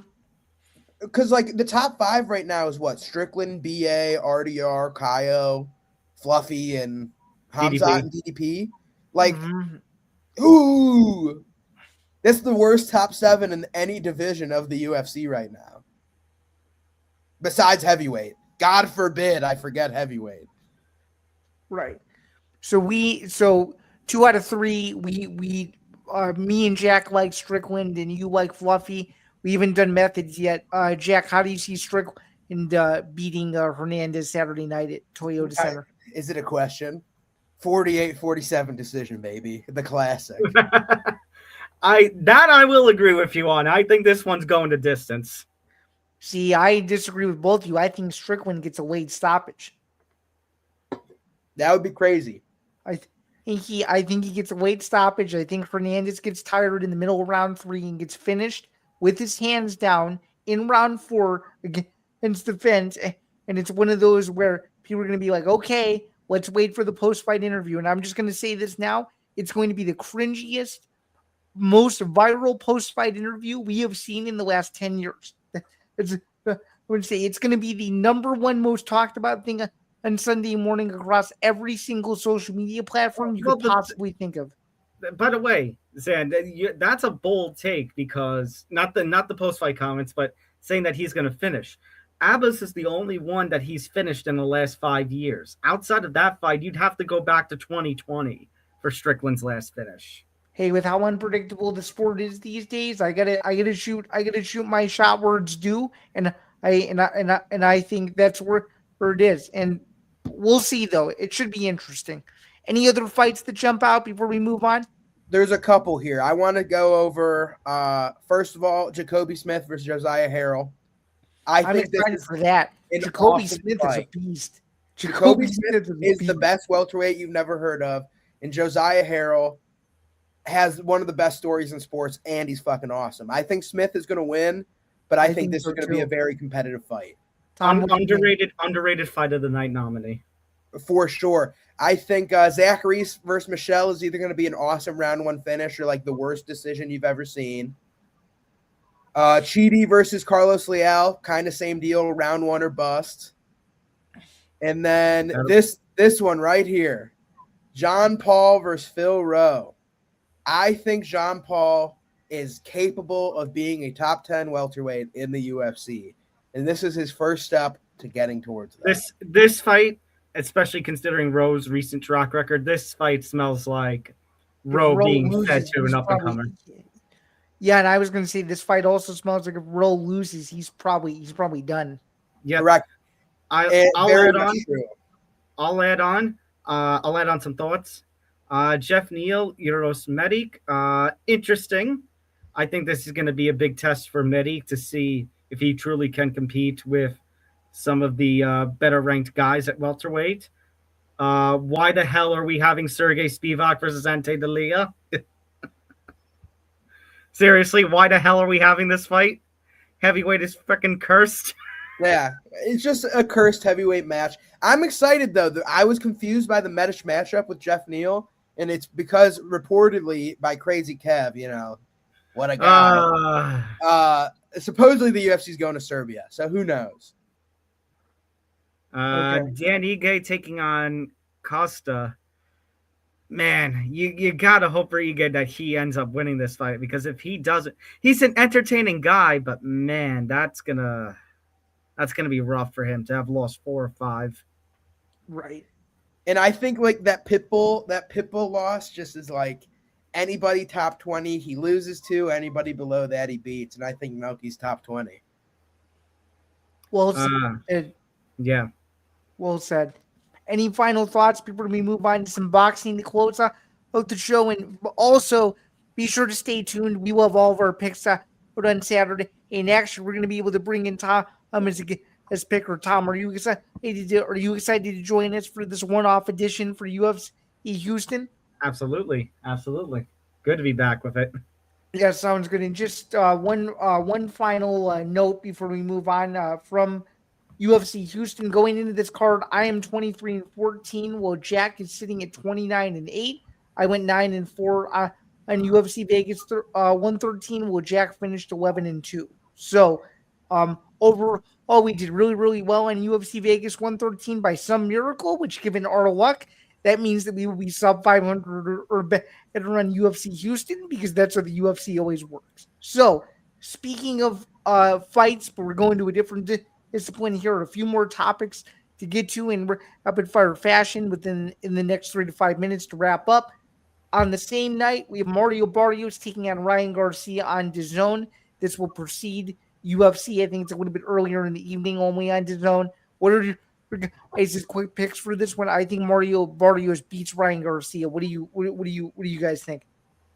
Because like the top 5 right now is what? Strickland, BA, RDR, Kaio, Fluffy, and Hamzat and DDP. Like, Ooh, that's the worst top 7 in any division of the UFC right now. Besides heavyweight. God forbid I forget heavyweight. Right. So 2 out of 3, me and Jack like Strickland and you like Fluffy. We haven't done methods yet. Jack, how do you see Strickland beating Hernandez Saturday night at Toyota Center? Is it a question? 48-47 decision, baby. The classic. I will agree with you on. I think this one's going to distance. See, I disagree with both of you. I think Strickland gets a late stoppage. That would be crazy. I think he gets a late stoppage. I think Hernandez gets tired in the middle of round 3 and gets finished with his hands down in round 4 against the fence. And it's one of those where people are going to be like, okay, let's wait for the post-fight interview. And I'm just going to say this now. It's going to be the cringiest, most viral post-fight interview we have seen in the last 10 years. I'm going to say it's going to be the number 1 most talked about thing on Sunday morning across every single social media platform you could possibly think of. By the way, Zain, that's a bold take because not the post-fight comments, but saying that he's going to finish. Abbas is the only one that he's finished in the last 5 years. Outside of that fight, you'd have to go back to 2020 for Strickland's last finish. Hey, with how unpredictable the sport is these days, I gotta shoot my shot where it's due, and I think that's where it is. And we'll see, though. It should be interesting. Any other fights that jump out before we move on? There's a couple here. I want to go over, first of all, Jacoby Smith versus Josiah Harrell. I'm excited for that. Jacoby Smith is a beast. Jacoby Smith is the best welterweight you've never heard of. And Josiah Harrell has one of the best stories in sports, and he's fucking awesome. I think Smith is going to win, but I think this is going to be a very competitive fight. Underrated fight of the night nominee. For sure. I think Zachary versus Michelle is either going to be an awesome round 1 finish or like the worst decision you've ever seen. Chidi versus Carlos Leal, kind of same deal, round 1 or bust. And then this one right here, John Paul versus Phil Rowe. I think John Paul is capable of being a top 10 welterweight in the UFC. And this is his first step to getting towards that. This fight, especially considering Rowe's recent track record, this fight smells like Rowe being fed to an up-and-comer. Yeah, and I was going to say this fight also smells like if Rowe loses, he's probably done. Yeah, correct. I'll add on some thoughts. Jeff Neal, Euros Medic. Interesting. I think this is going to be a big test for Medic to see if he truly can compete with some of the better ranked guys at welterweight. Why the hell are we having Sergey Spivak versus Ante D'Elia? Seriously, why the hell are we having this fight? Heavyweight is freaking cursed. Yeah, it's just a cursed heavyweight match. I'm excited, though. I was confused by the Medic matchup with Jeff Neal, and it's because reportedly by Crazy Kev, what a guy. Supposedly the UFC is going to Serbia, so who knows? Dan Ige taking on Costa. Man, you gotta hope for Ige that he ends up winning this fight, because if he doesn't, he's an entertaining guy, but man, that's gonna be rough for him to have lost 4 or 5. Right. And I think like that Pitbull loss just is like anybody top 20 he loses to, anybody below that he beats, and I think Melky's top 20. Well said. Yeah. Well said. Any final thoughts before we move on to some boxing to close out the show? And also, be sure to stay tuned. We will have all of our picks on Saturday. And actually, we're going to be able to bring in Tom as picker. Tom, are you excited to join us for this one-off edition for UFC Houston? Absolutely. Good to be back with it. Yeah, sounds good. And just one final note before we move on from UFC Houston. Going into this card, I am 23-14, while Jack is sitting at 29-8. I went 9-4 on UFC Vegas 113, while Jack finished 11-2. So overall, we did really, really well on UFC Vegas 113 by some miracle, which, given our luck, that means that we will be sub 500 or better on UFC Houston, because that's how the UFC always works. So, speaking of fights, but we're going to a different discipline here. A few more topics to get to in rapid fire fashion in the next 3 to 5 minutes to wrap up. On the same night, we have Mario Barrios taking on Ryan Garcia on DAZN. This will precede UFC. I think it's a little bit earlier in the evening, only on DAZN. What are your guys' quick picks for this one? I think Mario Barrios beats Ryan Garcia. What do you guys think?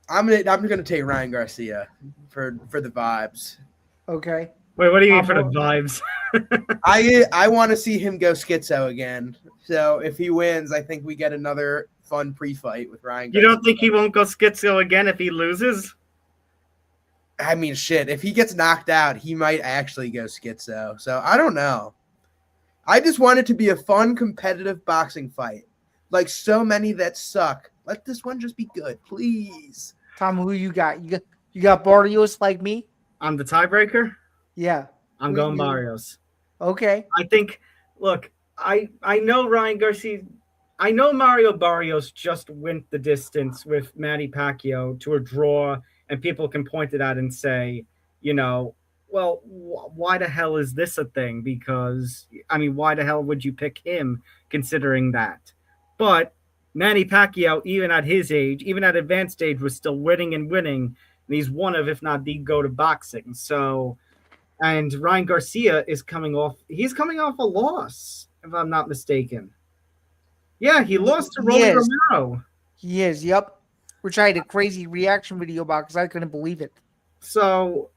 I'm gonna take Ryan Garcia for the vibes. Okay. Wait, what do you mean for the vibes? I want to see him go schizo again. So if he wins, I think we get another fun pre-fight with Ryan Garcia. You don't think he won't go schizo again if he loses? I mean, shit. If he gets knocked out, he might actually go schizo. So I don't know. I just want it to be a fun, competitive boxing fight. Like so many that suck. Let this one just be good, please. Tom, who you got? You got Barrios like me? I'm the tiebreaker? Yeah. I'm going Barrios. Okay. I think, look, I know Ryan Garcia. I know Mario Barrios just went the distance with Manny Pacquiao to a draw, and people can point it out and say, you know, well, why the hell is this a thing? Because, I mean, why the hell would you pick him considering that? But Manny Pacquiao, even at his age, even at advanced age, was still winning and winning. And he's one of, if not the GOAT of boxing. So, and Ryan Garcia is coming off a loss, if I'm not mistaken. Yeah, he lost to Rolly Romero. He is, yep. Which I had a crazy reaction video about because I couldn't believe it. So,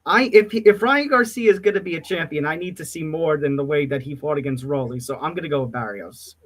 if Ryan Garcia is going to be a champion, I need to see more than the way that he fought against Rolly. So I'm going to go with Barrios.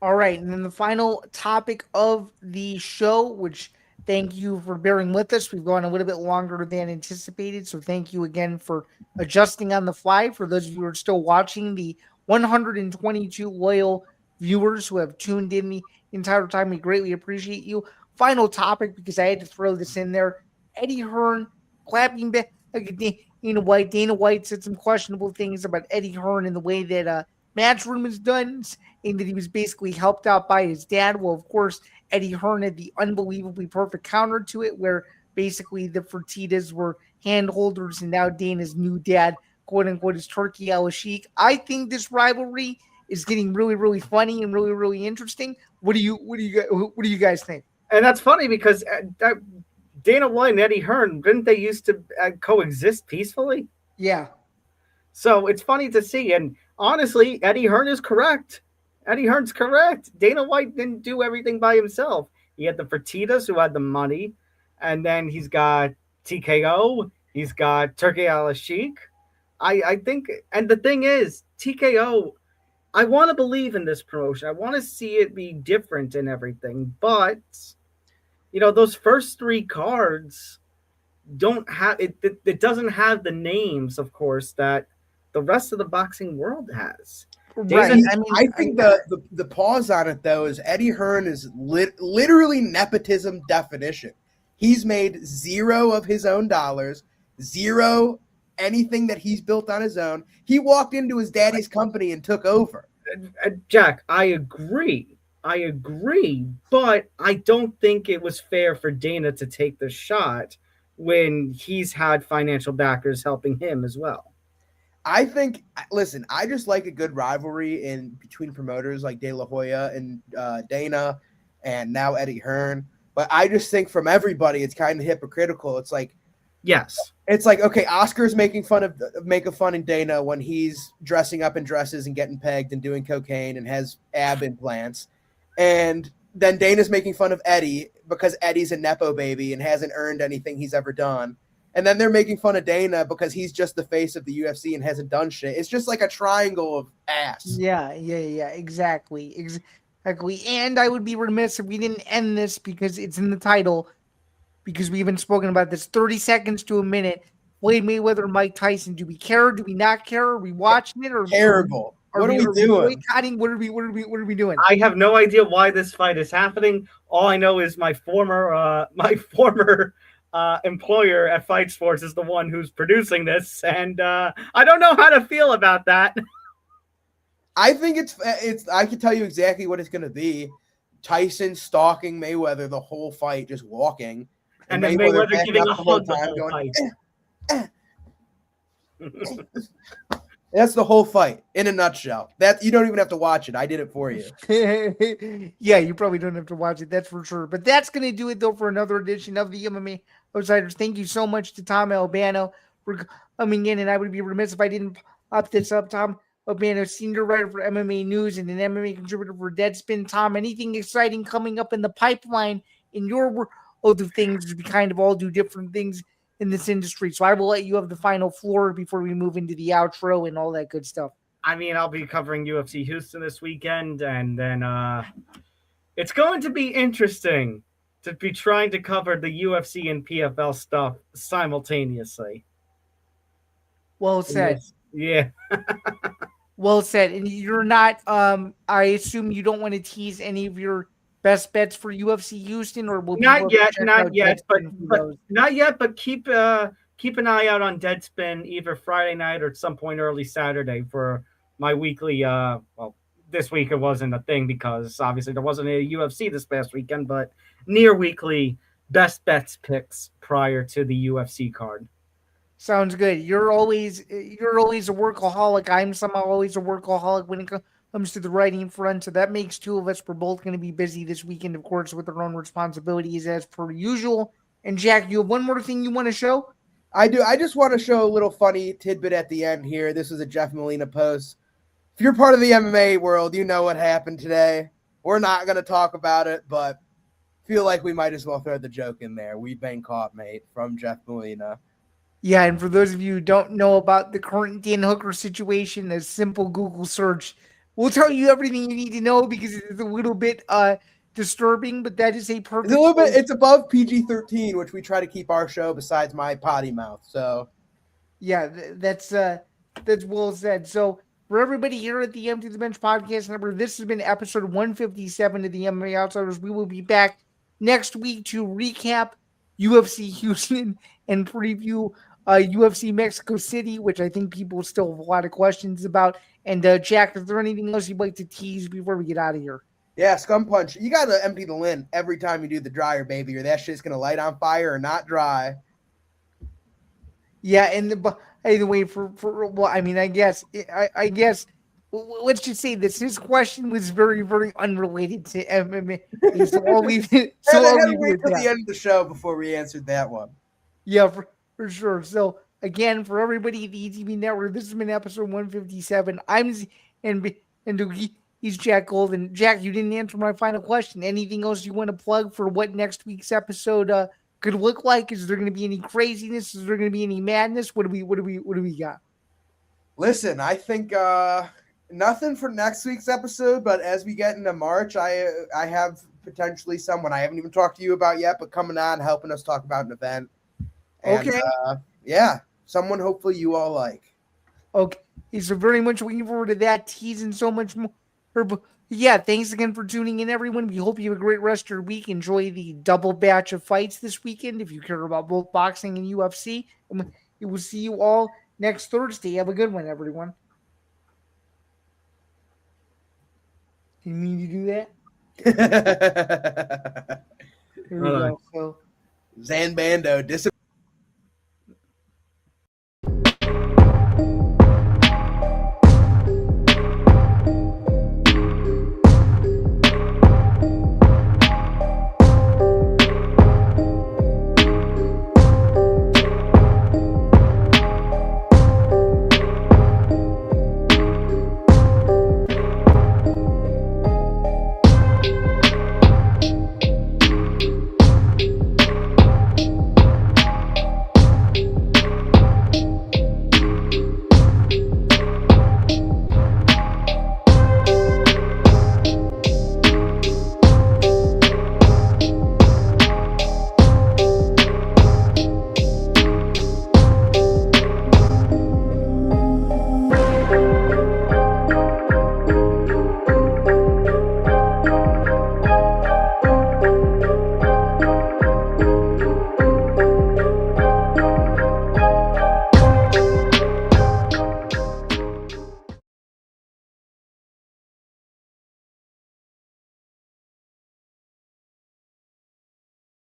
All right, and then the final topic of the show, which thank you for bearing with us. We've gone a little bit longer than anticipated, so thank you again for adjusting on the fly. For those of you who are still watching, the 122 loyal viewers who have tuned in the entire time, we greatly appreciate you. Final topic, because I had to throw this in there. Eddie Hearn clapping back Dana White. Dana White said some questionable things about Eddie Hearn and the way that Matchroom is done, and that he was basically helped out by his dad. Well, of course, Eddie Hearn had the unbelievably perfect counter to it, where basically the Fertittas were hand holders, and now Dana's new dad, quote unquote, is Turkey Al Sheikh. I think this rivalry is getting really, really funny and really, really interesting. What do you guys think? And that's funny because Dana White and Eddie Hearn, didn't they used to coexist peacefully? Yeah. So it's funny to see. And honestly, Eddie Hearn is correct. Eddie Hearn's correct. Dana White didn't do everything by himself. He had the Fertittas who had the money, and then he's got TKO. He's got Turkey Al Sheikh. I think, and the thing is, TKO, I want to believe in this promotion. I want to see it be different and everything. But, you know, those first three cards don't have it. It doesn't have the names, of course, that the rest of the boxing world has. Right. I think the pause on it, though, is Eddie Hearn is literally nepotism definition. He's made zero of his own dollars, zero anything that he's built on his own. He walked into his daddy's company and took over. Jack, I agree, but I don't think it was fair for Dana to take the shot when he's had financial backers helping him as well. I think, listen, I just like a good rivalry in between promoters like De La Hoya and Dana, and now Eddie Hearn. But I just think from everybody, it's kind of hypocritical. It's like, yes, it's like, okay, Oscar's making fun of Dana when he's dressing up in dresses and getting pegged and doing cocaine and has ab implants, and then Dana's making fun of Eddie because Eddie's a nepo baby and hasn't earned anything he's ever done. And then they're making fun of Dana because he's just the face of the UFC and hasn't done shit. It's just like a triangle of ass. Yeah, exactly. And I would be remiss if we didn't end this, because it's in the title, because we haven't spoken about this. 30 seconds to a minute. Floyd Mayweather, Mike Tyson. Do we care? Do we not care? Are we watching it? Or terrible? What are we doing? What are we doing? I have no idea why this fight is happening. All I know is my former employer at Fight Sports is the one who's producing this, and I don't know how to feel about that. I think it's. I can tell you exactly what it's going to be. Tyson stalking Mayweather the whole fight, just walking, and then Mayweather giving a hug the whole going, fight. That's the whole fight in a nutshell. That you don't even have to watch it. I did it for you. Yeah, you probably don't have to watch it. That's for sure. But that's going to do it, though, for another edition of the MMA Outsiders. Thank you so much to Tom Albano for coming in. And I would be remiss if I didn't pop this up. Tom Albano, senior writer for MMA News and an MMA contributor for Deadspin. Tom, anything exciting coming up in the pipeline in your world of things? We kind of all do different things in this industry. So I will let you have the final floor before we move into the outro and all that good stuff. I mean, I'll be covering UFC Houston this weekend, and then it's going to be interesting to be trying to cover the UFC and PFL stuff simultaneously. Well said. Yeah. Well said. And you're not, I assume you don't want to tease any of your best bets for UFC Houston, or will not yet, but keep an eye out on Deadspin either Friday night or at some point early Saturday for my weekly. Well, this week it wasn't a thing because obviously there wasn't a UFC this past weekend, but near weekly best bets picks prior to the UFC card. Sounds good. You're always a workaholic. I'm somehow always a workaholic when it comes to the writing front. So that makes two of us. We're both going to be busy this weekend, of course, with our own responsibilities as per usual. And Jack, you have one more thing you want to show? I do. I just want to show a little funny tidbit at the end here. This was a Jeff Molina post. If you're part of the MMA world, you know what happened today. We're not going to talk about it, but feel like we might as well throw the joke in there. We've been caught, mate, from Jeff Molina. Yeah, and for those of you who don't know about the current Dan Hooker situation, a simple Google search will tell you everything you need to know because it's a little bit disturbing, but that is a perfect. It's above PG-13, which we try to keep our show besides my potty mouth. So, yeah, that's well said. So, for everybody here at the Empty the Bench podcast number, this has been episode 157 of the MMA Outsiders. We will be back next week to recap UFC Houston and preview UFC Mexico City, which I think people still have a lot of questions about. And Jack, is there anything else you'd like to tease before we get out of here? Yeah, Scum Punch. You got to empty the lint every time you do the dryer, baby, or that shit's going to light on fire or not dry. Yeah, and either way, well, I mean, I guess, let's just say this. His question was very, very unrelated to MMA. So I'll leave it. So I'll wait till the end of the show before we answered that one. Yeah, for sure. So again, for everybody at the ETV Network, this has been episode 157. He's Jack Golden. Jack, you didn't answer my final question. Anything else you want to plug for what next week's episode could look like? Is there going to be any craziness? Is there going to be any madness? What do we got? Listen, I think nothing for next week's episode, but as we get into March, I have potentially someone I haven't even talked to you about yet, but coming on helping us talk about an event. And, okay. Yeah, someone hopefully you all like. Okay, so very much looking forward to that. Teasing so much more. Yeah, thanks again for tuning in, everyone. We hope you have a great rest of your week. Enjoy the double batch of fights this weekend if you care about both boxing and UFC. And we will see you all next Thursday. Have a good one, everyone. Didn't mean to do that. Here we go. So, Zain Bando disappeared.